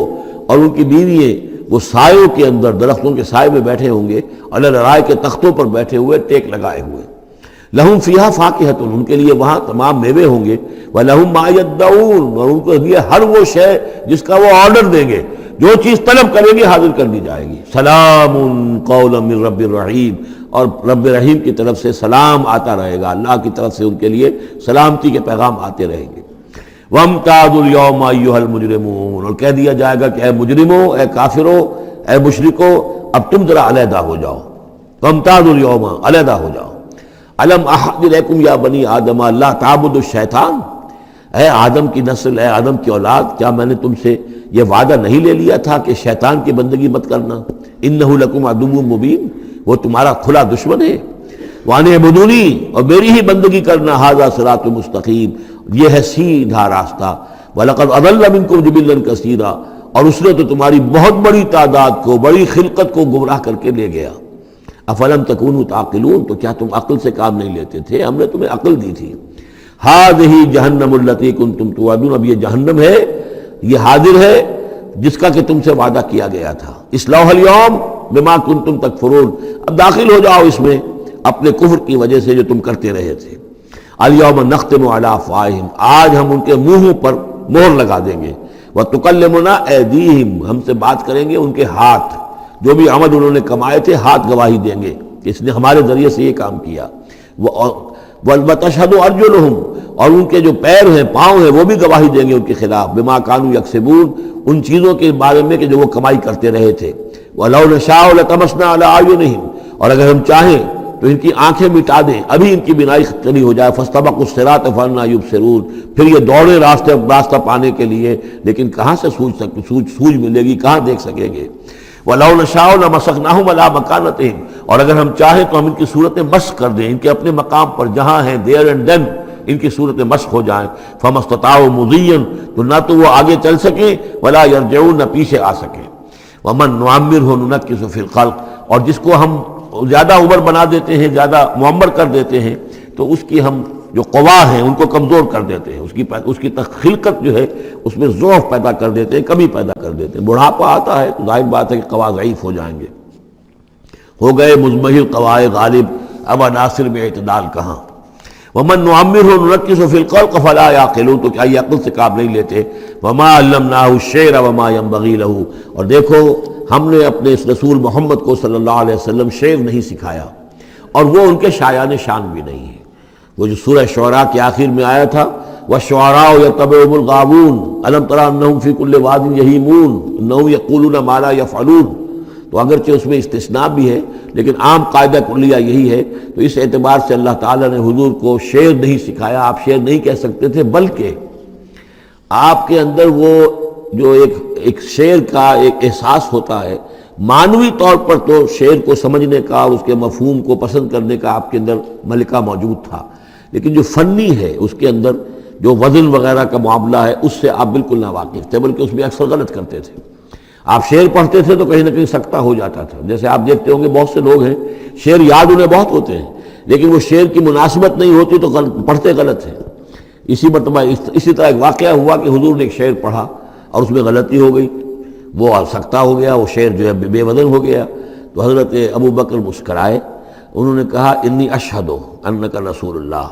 اور ان کی بیوییں وہ سایوں کے اندر، درختوں کے سائے میں بیٹھے ہوں گے، علی الارائک کے تختوں پر بیٹھے ہوئے، ٹیک لگائے ہوئے۔ لہم فیہا فاکہۃ، ان کے لیے وہاں تمام میوے ہوں گے، ولہم ما یدعون، اور ان کے لیے ہر وہ شے جس کا وہ آرڈر دیں گے۔ جو چیز طلب کریں گے حاضر کر دی جائے گی۔ سلام قولا من رب الرحیم، اور رب رحیم کی طرف سے سلام آتا رہے گا، اللہ کی طرف سے ان کے لیے سلامتی کے پیغام آتے رہیں گے۔ وَامْتَازُوا الْيَوْمَ أَيُّهَا الْمُجْرِمُونَ، اور کہہ دیا جائے گا کہ اے مجرموں، اے کافروں، اے مشرکوں، اب تم ذرا علیحدہ ہو جاؤ۔ وَامْتَازُوا الْيَوْمَ، علیحدہ ہو جاؤ۔ أَلَمْ أَعْهَدْ إِلَيْكُمْ يَا بَنِي آدَمَ أَلَّا تَعْبُدُوا الشَّيْطَانَ، اے آدم کی نسل، اے آدم کی اولاد، کیا میں نے تم سے یہ وعدہ نہیں لے لیا تھا کہ شیطان کی بندگی مت کرنا؟ إِنَّهُ لَكُمْ عَدُوٌّ مُبِينٌ، وہ تمہارا کھلا دشمن ہے۔ وَأَنِ اعْبُدُونِي، اور میری ہی بندگی کرنا، هَذَا صِرَاطٌ مُسْتَقِيمٌ، یہ ہے سیدھا راستہ۔ وَلَقَدْ أَضَلَّ مِنكُمْ جِبِلًّا كَثِيرًا، اور اس نے تو تمہاری بہت بڑی تعداد کو، بڑی خلقت کو گمراہ کر کے لے گیا۔ افلم تکونوا تعقلون، تو کیا تم عقل سے کام نہیں لیتے تھے؟ ہم نے تمہیں عقل دی تھی۔ ہذہ جہنم التی کنتم توعدون، اب یہ جہنم ہے، یہ حاضر ہے جس کا کہ تم سے وعدہ کیا گیا تھا۔ اصلوها اليوم بما کنتم تکفرون، اب داخل ہو جاؤ اس میں اپنے کفر کی وجہ سے جو تم کرتے رہے تھے۔ الیوم نختم علی افواہہم، آج ہم ان کے منہوں پر مہر لگا دیں گے۔ وتکلمنا ایدیہم، ہم سے بات کریں گے ان کے ہاتھ، جو بھی عمل انہوں نے کمائے تھے ہاتھ گواہی دیں گے کہ اس نے ہمارے ذریعے سے یہ کام کیا۔ وَتَشْهَدُ أَرْجُلُهُمْ، اور ان کے جو پیر ہیں، پاؤں ہیں، وہ بھی گواہی دیں گے ان کے خلاف، بما كانوا يكسبون، ان چیزوں کے بارے میں کہ جو وہ کمائی کرتے رہے تھے۔ وَلَوْ نَشَاءُ لَطَمَسْنَا عَلَىٰ أَعْيُنِهِمْ، اور اگر ہم چاہیں تو ان کی آنکھیں مٹا دیں، ابھی ان کی بینائی چلی ہو جائے۔ فَاسْتَبَقُوا الصِّرَاطَ فَأَنَّىٰ يُبْصِرُونَ، پھر یہ دوڑے راستہ پانے کے لیے، لیکن کہاں سے سوجھ ملے گی، کہاں دیکھ سکیں گے۔ وَلَوْ نَشَاءُ لَمَسَخْنَاهُمْ عَلَىٰ مَكَانَتِهِمْ، اور اگر ہم چاہیں تو ہم ان کی صورتیں مسخ کر دیں، ان کے اپنے مقام پر جہاں ہیں، دیر اینڈ دین ان کی صورتیں مسخ ہو جائیں۔ فَمَا اسْتَطَاعُوا مُضِيًّا، تو نہ تو وہ آگے چل سکیں، وَلَا يَرْجِعُونَ، نہ پیچھے آ سکیں۔ وَمَن نُعَمِّرْهُ نُنَكِّسُ فِي الْخَلْقِ، اور جس کو ہم زیادہ عمر بنا دیتے ہیں، زیادہ معمر کر دیتے ہیں، تو اس کی ہم جو قوا ہیں ان کو کمزور کر دیتے ہیں، اس کی خلقت جو ہے اس میں ضعف پیدا کر دیتے ہیں، کمی پیدا کر دیتے ہیں۔ بڑھاپا آتا ہے تو ظاہر بات ہے کہ قوا ضعیف ہو جائیں گے، ہو گئے مزمحل قوائے غالب، اب عناصر میں اعتدال کہاں۔ وَمَن نُعَمِّرْهُ نُنَكِّسُ فِي الْخَلْقِ فَلَا يَعْقِلُونَ، تو کیا یہ عقل سے کام نہیں لیتے۔ وَمَا عَلَّمْنَاهُ الشِّعْرَ وَمَا يَنبَغِي لَهُ، اور دیکھو ہم نے اپنے اس رسول محمد کو صلی اللہ علیہ وسلم شعر نہیں سکھایا، اور وہ ان کے شایان شان بھی نہیں ہے۔ وہ جو سورہ شعراء کے آخر میں آیا تھا، وَالشُّعَرَاءُ يَتَّبِعُهُمُ الْغَاوُونَ أَلَمْ تَرَ أَنَّهُمْ فِي كُلِّ وَادٍ يَهِيمُونَ إِنَّهُمْ يَقُولُونَ مَا لَا يَفْعَلُونَ، تو اگرچہ اس میں استثناء بھی ہے لیکن عام قاعدہ کلیہ یہی ہے۔ تو اس اعتبار سے اللہ تعالیٰ نے حضور کو شعر نہیں سکھایا، آپ شعر نہیں کہہ سکتے تھے، بلکہ آپ کے اندر وہ جو ایک شعر کا ایک احساس ہوتا ہے، معنوی طور پر تو شعر کو سمجھنے کا اور اس کے مفہوم کو پسند کرنے کا آپ کے اندر ملکہ موجود تھا، لیکن جو فنی ہے اس کے اندر جو وزن وغیرہ کا معاملہ ہے اس سے آپ بالکل ناواقف تھے، بلکہ اس میں اکثر غلط کرتے تھے۔ آپ شعر پڑھتے تھے تو کہیں نہ کہیں سکتہ ہو جاتا تھا، جیسے آپ دیکھتے ہوں گے بہت سے لوگ ہیں شعر یاد انہیں بہت ہوتے ہیں، لیکن وہ شعر کی مناسبت نہیں ہوتی تو پڑھتے غلط ہیں۔ اسی مرتبہ اسی طرح ایک واقعہ ہوا کہ حضور نے ایک شعر پڑھا اور اس میں غلطی ہو گئی، وہ سکتہ ہو گیا، وہ شعر جو ہے بے وزن ہو گیا۔ تو حضرت ابو بکر مسکرائے، انہوں نے کہا انی اشہد انک رسول اللہ،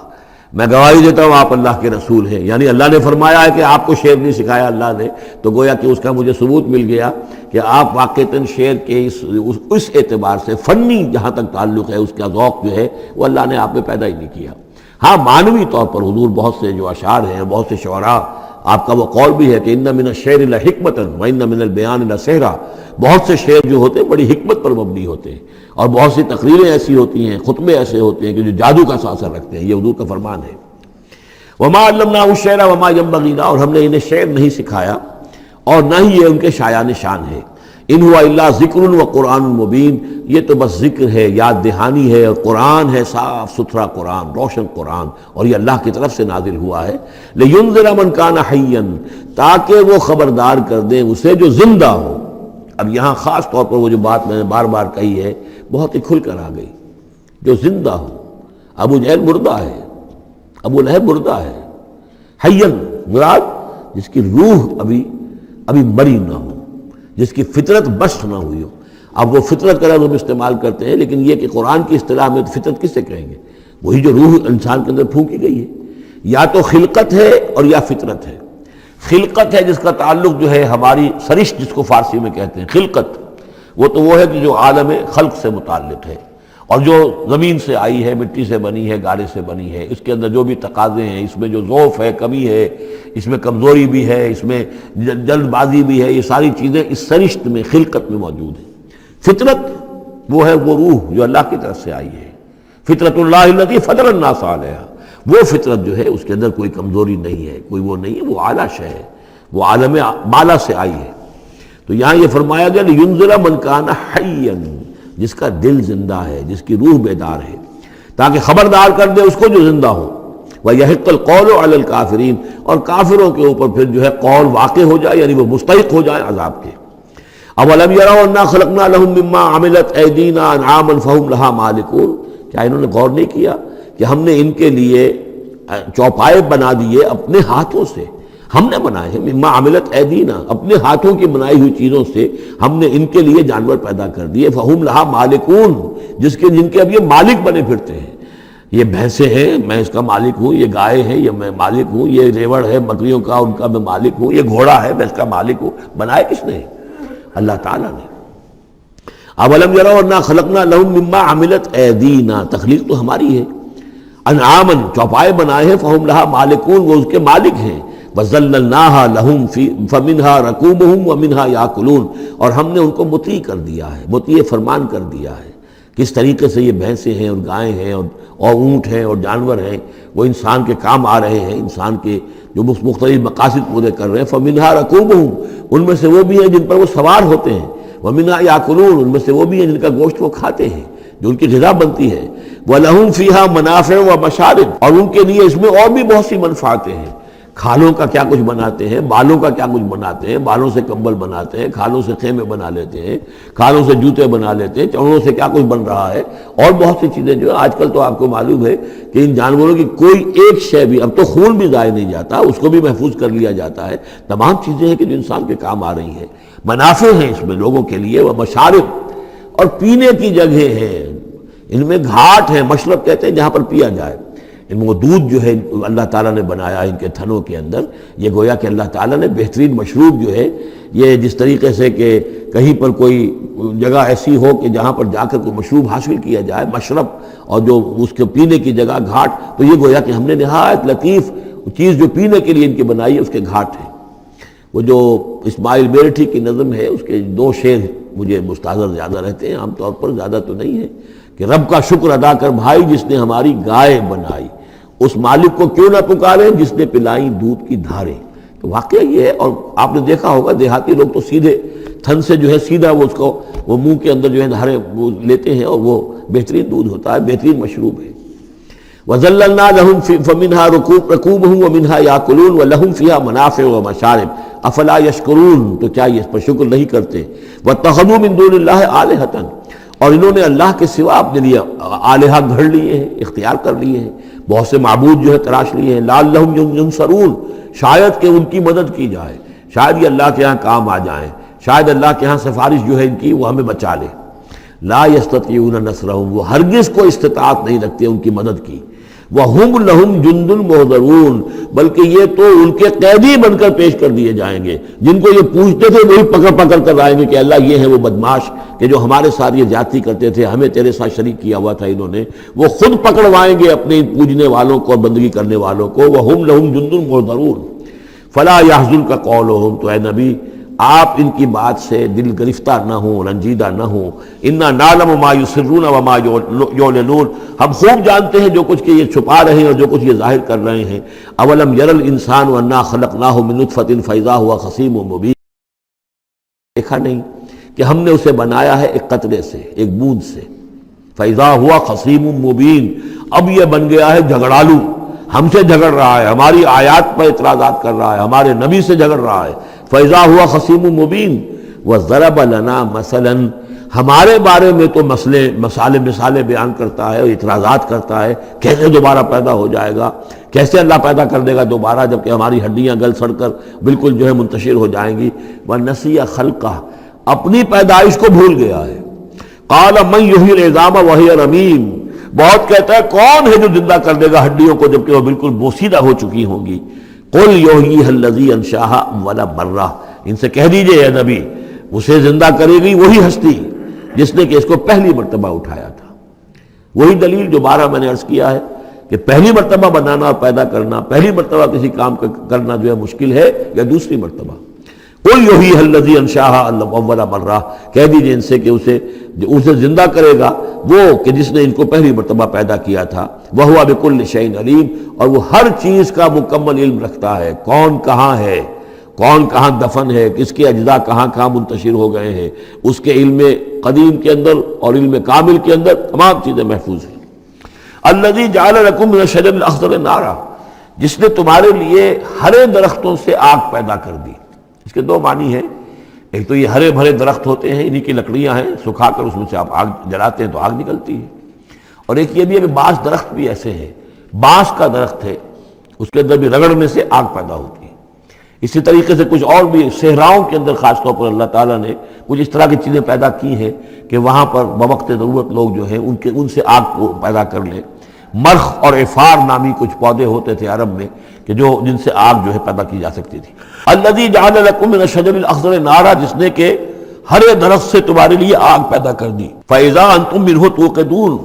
میں گواہی دیتا ہوں آپ اللہ کے رسول ہیں، یعنی اللہ نے فرمایا ہے کہ آپ کو شعر نہیں سکھایا اللہ نے، تو گویا کہ اس کا مجھے ثبوت مل گیا کہ آپ واقعتاً شعر کے اس اعتبار سے فنی جہاں تک تعلق ہے اس کا ذوق جو ہے وہ اللہ نے آپ میں پیدا ہی نہیں کیا۔ ہاں معنوی طور پر حضور بہت سے جو اشعار ہیں، بہت سے شعراء، آپ کا وہ قول بھی ہے کہ ان من الشعر لحکمۃ وان من البیان لسحرا، بہت سے شعر جو ہوتے ہیں بڑی حکمت پر مبنی ہوتے ہیں، اور بہت سی تقریریں ایسی ہوتی ہیں، خطبے ایسے ہوتے ہیں کہ جو جادو کا سا اثر رکھتے ہیں، یہ حضور کا فرمان ہے۔ وما علمناه الشعر وما ينبغي له، اور ہم نے انہیں شعر نہیں سکھایا اور نہ ہی یہ ان کے شایان شان ہے۔ ان هو الا ذکر وقرآن مبین، یہ تو بس ذکر ہے، یاد دہانی ہے، اور قرآن ہے، صاف ستھرا قرآن، روشن قرآن، اور یہ اللہ کی طرف سے نازل ہوا ہے۔ لینذر من کان حیا، تاکہ وہ خبردار کر دیں اسے جو زندہ ہو۔ اب یہاں خاص طور پر وہ جو بات میں نے بار بار کہی ہے بہت ہی کھل کر آ گئی، جو زندہ ہو۔ ابو جہل مردہ ہے، ابو لہب مردہ ہے، حیا مراد جس کی روح ابھی مری نہ ہو، جس کی فطرت بست نہ ہوئی ہو۔ اب وہ فطرت کا لفظ ہم استعمال کرتے ہیں، لیکن یہ کہ قرآن کی اصطلاح میں فطرت کس سے کہیں گے؟ وہی جو روح انسان کے اندر پھونکی گئی ہے، یا تو خلقت ہے اور یا فطرت ہے۔ خلقت ہے جس کا تعلق جو ہے ہماری سرشت جس کو فارسی میں کہتے ہیں خلقت، وہ ہے کہ جو عالم خلق سے متعلق ہے، اور جو زمین سے آئی ہے، مٹی سے بنی ہے، گارے سے بنی ہے، اس کے اندر جو بھی تقاضے ہیں، اس میں جو ضعف ہے، کمی ہے، اس میں کمزوری بھی ہے، اس میں جلد بازی بھی ہے، یہ ساری چیزیں اس سرشت میں خلقت میں موجود ہیں۔ فطرت وہ ہے وہ روح جو اللہ کی طرف سے آئی ہے، فطرت اللہ التی فطر الناس علیہا، وہ فطرت جو ہے اس کے اندر کوئی کمزوری نہیں ہے، کوئی وہ نہیں ہے، وہ اعلیٰ شے ہے، وہ عالم بالا سے آئی ہے۔ تو یہاں یہ فرمایا گیا لِيُنذِرَ مَنْ كَانَ حَيًّا، جس کا دل زندہ ہے، جس کی روح بیدار ہے، تاکہ خبردار کر دے اس کو جو زندہ ہو۔ وَيَحِقَّ الْقَوْلُ عَلَى الْكَافِرِينَ، اور کافروں کے اوپر پھر جو ہے قول واقع ہو جائے، یعنی وہ مستحق ہو جائے عذاب کے۔ أَوَلَمْ يَرَوْا أَنَّا خَلَقْنَا لَهُم مِّمَّا عَمِلَتْ أَيْدِينَا أَنْعَامًا فَهُمْ لَهَا مَالِكُونَ، کیا انہوں نے غور نہیں کیا کہ ہم نے ان کے لیے چوپائے بنا دیے اپنے ہاتھوں سے، ہم نے بنائے ہیں، مما عملت ایدینا، اپنے ہاتھوں کی بنائی ہوئی چیزوں سے ہم نے ان کے لیے جانور پیدا کر دیے، فہم لہا مالکون، جن کے اب یہ مالک بنے پھرتے ہیں۔ یہ بھینسیں ہیں، میں اس کا مالک ہوں، یہ گائے ہیں، یہ میں مالک ہوں، یہ ریوڑ ہے بکریوں کا، ان کا میں مالک ہوں، یہ گھوڑا ہے، میں اس کا مالک ہوں۔ بنائے کس نے؟ اللہ تعالیٰ نے۔ اولم یروا انا خلقنا لهم مما عملت ایدینا، تخلیق تو ہماری ہے، انعامن، چوپائے بنائے ہیں، فہم لہا مالکون، وہ اس کے مالک ہیں، وَذَلَّلْنَاهَا لَهُمْ فَمِنْهَا رَكُوبُهُمْ وَمِنْهَا يَأْكُلُونَ، اور ہم نے ان کو مطیع کر دیا ہے، مطیع فرمان کر دیا ہے۔ کس طریقے سے یہ بھینسیں ہیں اور گائیں ہیں اور اونٹ ہیں اور جانور ہیں، وہ انسان کے کام آ رہے ہیں، انسان کے جو مختلف مقاصد پورے کر رہے ہیں۔ فَمِنْهَا رَكُوبُهُمْ، ان میں سے وہ بھی ہیں جن پر وہ سوار ہوتے ہیں، وَمِنْهَا يَأْكُلُونَ، ان میں سے وہ بھی ہیں جن کا گوشت وہ کھاتے ہیں، جو ان کی غذا بنتی ہے۔ وَلَهُمْ فِيهَا مَنَافِعُ وَمَشَارِبُ، اور ان کے لیے اس میں اور بھی بہت سی منفعتیں ہیں۔ کھالوں کا کیا کچھ بناتے ہیں، بالوں کا کیا کچھ بناتے ہیں، بالوں سے کمبل بناتے ہیں، کھالوں سے خیمے بنا لیتے ہیں، کھالوں سے جوتے بنا لیتے ہیں، چمڑوں سے کیا کچھ بن رہا ہے، اور بہت سی چیزیں جو آج کل تو آپ کو معلوم ہے کہ ان جانوروں کی کوئی ایک شے بھی، اب تو خون بھی ضائع نہیں جاتا، اس کو بھی محفوظ کر لیا جاتا ہے۔ تمام چیزیں ہیں کہ جو انسان کے کام آ رہی ہیں، منافع ہیں اس میں لوگوں کے لیے، وہ مشارب، اور پینے کی جگہیں ہیں، ان میں گھاٹ ہیں، مشرب کہتے ہیں جہاں پر پیا جائے۔ ان وہ دودھ جو ہے اللہ تعالیٰ نے بنایا ان کے تھنوں کے اندر، یہ گویا کہ اللہ تعالیٰ نے بہترین مشروب جو ہے، یہ جس طریقے سے کہ کہیں پر کوئی جگہ ایسی ہو کہ جہاں پر جا کر کوئی مشروب حاصل کیا جائے، مشرب، اور جو اس کے پینے کی جگہ گھاٹ، تو یہ گویا کہ ہم نے نہایت لطیف چیز جو پینے کے لیے ان کی بنائی ہے، اس کے گھاٹ ہیں۔ وہ جو اسماعیل بیرٹھی کی نظم ہے، اس کے 2 شعر مجھے مستحضر زیادہ رہتے ہیں، عام طور پر زیادہ تو نہیں ہے، کہ رب کا شکر ادا کر بھائی جس نے ہماری گائے بنائی، اس مالک کو کیوں نہ پکارے جس نے پلائیں دودھ کی دھاریں۔ تو واقعہ یہ ہے، اور آپ نے دیکھا ہوگا دیہاتی لوگ تو سیدھے تھن سے جو ہے سیدھا وہ اس کو وہ منہ کے اندر جو ہے دھاریں وہ لیتے ہیں، اور وہ بہترین دودھ ہوتا ہے، بہترین مشروب ہے۔ وَذَلَّلْنَا لَهُمْ فَمِنْهَا رَكُوبُهُمْ وَمِنْهَا يَأْكُلُونَ وَلَهُمْ فِيهَا مَنَافِعُ وَمَشَارِبُ أَفَلَا يَشْكُرُونَ، تو کیا یہ اس پر شکر نہیں کرتے؟ وَاتَّخَذُوا مِن دُونِ اللَّهِ آلِهَةً، اور انہوں نے اللہ کے سوا اپنے لیے آلہہ گھڑ لیے ہیں، اختیار کر لیے ہیں، بہت سے معبود جو ہے تراش لیے ہیں، لَعَلَّهُمْ يُنصَرُونَ، شاید کہ ان کی مدد کی جائے، شاید یہ اللہ کے ہاں کام آ جائیں، شاید اللہ کے ہاں سفارش جو ہے ان کی وہ ہمیں بچا لے۔ لا يستطيعون نصرهم، وہ ہرگز کو استطاعت نہیں رکھتے ان کی مدد کی۔ وَهُمْ لَهُمْ جُنْدٌ مُحْضَرُونَ، بلکہ یہ تو ان کے قیدی بن کر پیش کر دیے جائیں گے، جن کو یہ پوچھتے تھے وہی پکڑ پکڑ کر آئیں گے کہ اللہ یہ ہیں وہ بدماش کہ جو ہمارے ساتھ یہ زیادتی کرتے تھے، ہمیں تیرے ساتھ شریک کیا ہوا تھا انہوں نے، وہ خود پکڑوائیں گے اپنے پوجنے والوں کو اور بندگی کرنے والوں کو۔ وَهُمْ لَهُمْ جُنْدٌ مُحْضَرُونَ فَلَا يَحْزُنْكَ قَوْلُهُمْ، تو اے نبی آپ ان کی بات سے دل گرفتہ نہ ہوں، رنجیدہ نہ ہوں۔ اِنَّا نَعْلَمُ مَا يُسِرُّونَ وَمَا يُعْلِنُونَ، ہم خوب جانتے ہیں جو کچھ کہ یہ چھپا رہے ہیں اور جو کچھ یہ ظاہر کر رہے ہیں۔ اَوَلَمْ يَرَ الْإِنسَانُ أَنَّا خَلَقْنَاهُ مِن نُطْفَةٍ فَإِذَا هُوَ خَصِيمٌ مُبِينٌ، دیکھا نہیں کہ ہم نے اسے بنایا ہے ایک قطرے سے، ایک بوند سے، فَإِذَا هُوَ خَصِيمٌ مُبِينٌ، اب یہ بن گیا ہے جھگڑالو، ہم سے جھگڑ رہا ہے، ہماری آیات پر اعتراضات کر رہا ہے، ہمارے نبی سے جھگڑ رہا ہے۔ فَإِذَا هُوَ خَصِيمٌ مُبِينٌ وَضَرَبَ لَنَا مَثَلًا، ہمارے بارے میں تو مثالیں بیان کرتا ہے اور اعتراضات کرتا ہے، کیسے دوبارہ پیدا ہو جائے گا، کیسے اللہ پیدا کر دے گا دوبارہ جبکہ ہماری ہڈیاں گل سڑ کر بالکل جو ہے منتشر ہو جائیں گی۔ وَنَسِيَ خَلْقَهُ، اپنی پیدائش کو بھول گیا ہے۔ قَالَ مَن يُحْيِي الْعِظَامَ وَهِيَ رَمِيمٌ، بہت کہتا ہے کون ہے جو زندہ کر دے گا ہڈیوں کو جبکہ وہ بالکل بوسیدہ ہو چکی ہوں گی۔ قل یحییھا الذی انشاھا اول مرہ، ان سے کہہ دیجئے اے نبی اسے زندہ کرے گی وہی ہستی جس نے کہ اس کو پہلی مرتبہ اٹھایا تھا۔ وہی دلیل جو 12 میں نے عرض کیا ہے کہ پہلی مرتبہ بنانا اور پیدا کرنا، پہلی مرتبہ کسی کام کرنا جو ہے مشکل ہے یا دوسری مرتبہ۔ قل یحییھا الذی انشاھا اول مرہ، کہہ دیجئے ان سے کہ اسے زندہ کرے گا وہ کہ جس نے ان کو پہلی مرتبہ پیدا کیا تھا، وہو بکل شیء علیم، اور وہ ہر چیز کا مکمل علم رکھتا ہے، کون کہاں ہے، کون کہاں دفن ہے، کس کے اجزاء کہاں کہاں منتشر ہو گئے ہیں، اس کے علم قدیم کے اندر اور علم کامل کے اندر تمام چیزیں محفوظ ہیں۔ الذی جعل لکم من الشجر الاخضر نارا، جس نے تمہارے لیے ہرے درختوں سے آگ پیدا کر دی۔ اس کے دو معنی ہیں، ایک تو یہ ہرے بھرے درخت ہوتے ہیں، انہی کی لکڑیاں ہیں، سکھا کر اس میں سے آپ آگ جلاتے ہیں تو آگ نکلتی ہے، اور ایک یہ بھی ہے کہ بعض درخت بھی ایسے ہیں، بانس کا درخت ہے اس کے اندر بھی رگڑنے سے آگ پیدا ہوتی ہے۔ اسی طریقے سے کچھ اور بھی صحراؤں کے اندر خاص طور پر اللہ تعالیٰ نے کچھ اس طرح کی چیزیں پیدا کی ہیں کہ وہاں پر بوقت ضرورت لوگ جو ہیں ان سے آگ کو پیدا کر لیں۔ مرخ اور عفار نامی کچھ پودے ہوتے تھے عرب میں کہ جن سے آگ جو ہے پیدا کی جا سکتی تھی۔ الذی جعل لکم من الشجر الاخضر نارا، جس نے کہ ہرے درخت سے تمہارے لیے آگ پیدا کر دی۔ فاذا انتم منہ توقدون،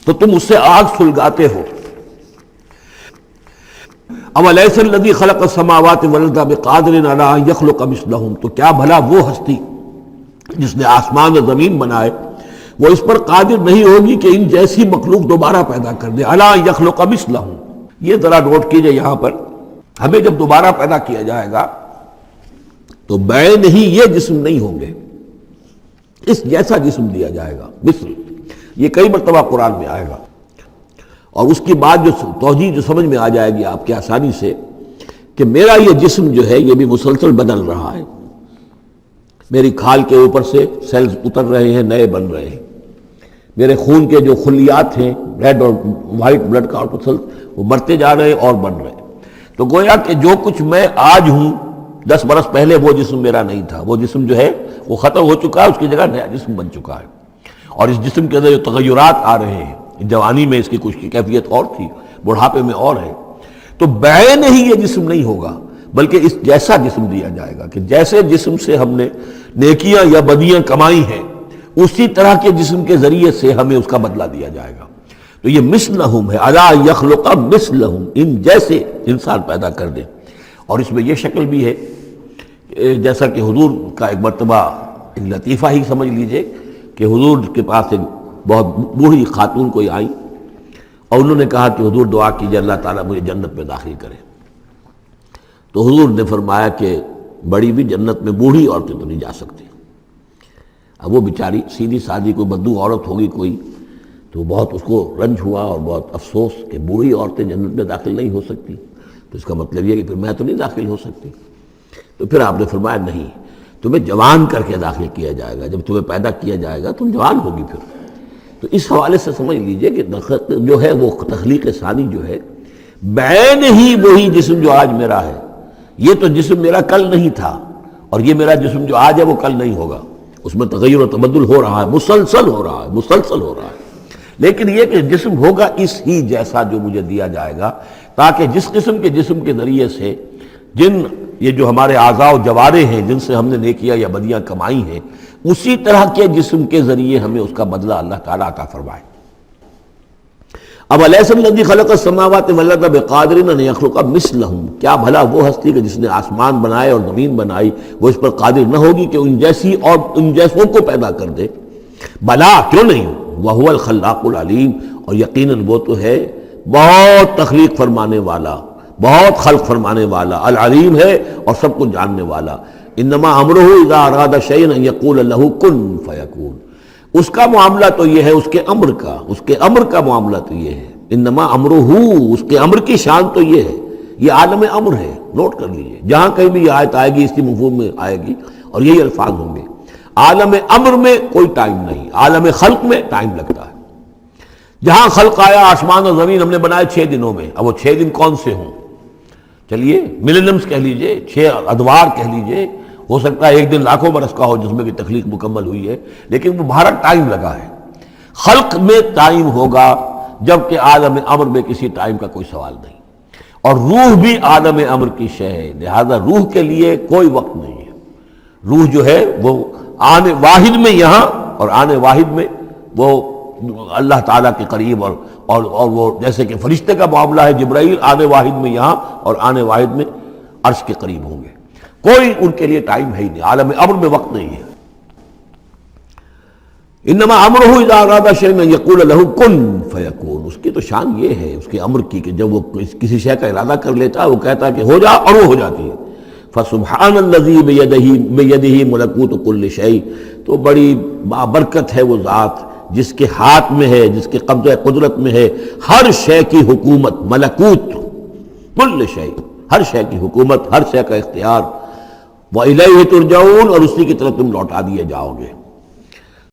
تو تم اس سے آگ سلگاتے ہو۔ اولیس الذی خلق السماوات والارض بقادر علی ان یخلق مثلہم، تو کیا بھلا وہ ہستی جس نے آسمان و زمین بنائے وہ اس پر قادر نہیں ہوگی کہ ان جیسی مخلوق دوبارہ پیدا کر دے۔ الا یخلق مثلہم، یہ ذرا نوٹ کیجئے یہاں پر، ہمیں جب دوبارہ پیدا کیا جائے گا تو بین ہی یہ جسم نہیں ہوں گے، اس جیسا جسم دیا جائے گا، مثل، یہ کئی مرتبہ قرآن میں آئے گا، اور اس کی بات جو توجیہ جو سمجھ میں آ جائے گی آپ کے آسانی سے کہ میرا یہ جسم جو ہے یہ بھی مسلسل بدل رہا ہے، میری کھال کے اوپر سے سیلز اتر رہے ہیں، نئے بن رہے ہیں، میرے خون کے جو خلیات ہیں ریڈ اور وائٹ بلڈ کارپسل وہ مرتے جا رہے ہیں اور بن رہے ہیں۔ تو گویا کہ جو کچھ میں آج ہوں 10 برس پہلے وہ جسم میرا نہیں تھا، وہ جسم جو ہے وہ ختم ہو چکا ہے، اس کی جگہ نیا جسم بن چکا ہے، اور اس جسم کے اندر جو تغیرات آ رہے ہیں، جوانی میں اس کی کچھ کیفیت اور تھی، بڑھاپے میں اور ہے، تو بعین ہی یہ جسم نہیں ہوگا بلکہ اس جیسا جسم دیا جائے گا کہ جیسے جسم سے ہم نے نیکیاں یا بدیاں کمائی ہیں اسی طرح کے جسم کے ذریعے سے ہمیں اس کا بدلہ دیا جائے گا۔ تو یہ مثلہم ہے، الا یخلق مثلہم، ان جیسے انسان پیدا کر دے۔ اور اس میں یہ شکل بھی ہے جیسا کہ حضور کا ایک مرتبہ ایک لطیفہ ہی سمجھ لیجئے کہ حضور کے پاس ایک بہت بوڑھی خاتون کوئی آئی اور انہوں نے کہا کہ حضور دعا کیجئے اللہ تعالیٰ مجھے جنت میں داخل کرے۔ تو حضور نے فرمایا کہ بڑی بھی جنت میں بوڑھی عورتیں تو نہیں جا سکتی۔ اب وہ بیچاری سیدھی سادھی کوئی بدو عورت ہوگی کوئی، تو بہت اس کو رنج ہوا اور بہت افسوس کہ بوڑھی عورتیں جنت میں داخل نہیں ہو سکتی، تو اس کا مطلب یہ کہ پھر میں تو نہیں داخل ہو سکتی۔ تو پھر آپ نے فرمایا نہیں، تمہیں جوان کر کے داخل کیا جائے گا، جب تمہیں پیدا کیا جائے گا تم جوان ہوگی پھر۔ تو اس حوالے سے سمجھ لیجئے کہ جو ہے وہ تخلیق ثانی جو ہے بعین ہی وہی جسم جو آج میرا ہے، یہ تو جسم میرا کل نہیں تھا، اور یہ میرا جسم جو آج ہے وہ کل نہیں ہوگا، اس میں تغیر و تبدل ہو رہا ہے، مسلسل ہو رہا ہے، مسلسل ہو رہا ہے، لیکن یہ کہ جسم ہوگا اس ہی جیسا جو مجھے دیا جائے گا، تاکہ جس قسم کے جسم کے ذریعے سے یہ جو ہمارے اعضاء و جوارح ہیں جن سے ہم نے نیکیاں یا بدیاں کمائی ہیں، اسی طرح کے جسم کے ذریعے ہمیں اس کا بدلہ اللہ تعالیٰ عطا فرمائے۔ اب الیس الذی خلق السماوات والارض بقادر ان یخلق مثلہم، کیا بھلا وہ ہستی کہ جس نے آسمان بنائے اور زمین بنائی وہ اس پر قادر نہ ہوگی کہ ان جیسی اور ان جیسوں کو پیدا کر دے؟ بلا، کیوں نہیں، وہو الخلاق العلیم، اور یقیناً وہ تو ہے بہت تخلیق فرمانے والا، بہت خلق فرمانے والا، العلیم ہے اور سب کچھ جاننے والا۔ انما امرہ اذا اراد شیئا ان یقول لہ کن فیکون، اس کا معاملہ تو یہ ہے، اس کے امر کا معاملہ تو یہ ہے، انما امرہ، اس کے امر کی شان تو یہ ہے، یہ عالم امر ہے، نوٹ کر لیجئے، جہاں کہیں بھی یہ آیت آئے گی اس کی مفہوم میں آئے گی اور یہی الفاظ ہوں گے۔ عالم امر میں کوئی ٹائم نہیں، عالم خلق میں ٹائم لگتا ہے۔ جہاں خلق آیا آسمان اور زمین ہم نے بنائے 6 دنوں میں، اب وہ 6 دن کون سے ہوں؟ چلیے ملینمز کہہ لیجئے، 6 ادوار کہہ لیجئے، ہو سکتا ہے ایک دن لاکھوں برس کا ہو جس میں بھی تخلیق مکمل ہوئی ہے، لیکن وہ بھارت ٹائم لگا ہے۔ خلق میں ٹائم ہوگا جبکہ عالم امر میں کسی ٹائم کا کوئی سوال نہیں۔ اور روح بھی عالم امر کی شے ہے، لہذا روح کے لیے کوئی وقت نہیں ہے۔ روح جو ہے وہ آنے واحد میں یہاں اور آنے واحد میں وہ اللہ تعالیٰ کے قریب، اور وہ جیسے کہ فرشتے کا معاملہ ہے، جبرائیل آنے واحد میں یہاں اور آنے واحد میں عرش کے قریب ہوں گے، کوئی ان کے لیے ٹائم ہے ہی نہیں، عالم امر میں وقت نہیں ہے۔ انما امرہ اذا اراد شیئا ان یقول له کن فیکون، اس کی تو شان یہ ہے اس کے امر کی کہ جب وہ کسی شے کا ارادہ کر لیتا ہے وہ کہتا ہے کہ ہو جا اور وہ ہو جاتی ہے۔ فسبحان الذی بیدہ ملکوت کل شیء، تو بڑی بابرکت ہے وہ ذات جس کے ہاتھ میں ہے، جس کے قبضہ قدرت میں ہے ہر شے کی حکومت، ملکوت کل شیء، ہر شے کی حکومت، ہر شے کا اختیار۔ وَإِلَيْهِ تُرْجَعُونَ، اور اسی کی طرف تم لوٹا دیے جاؤ گے۔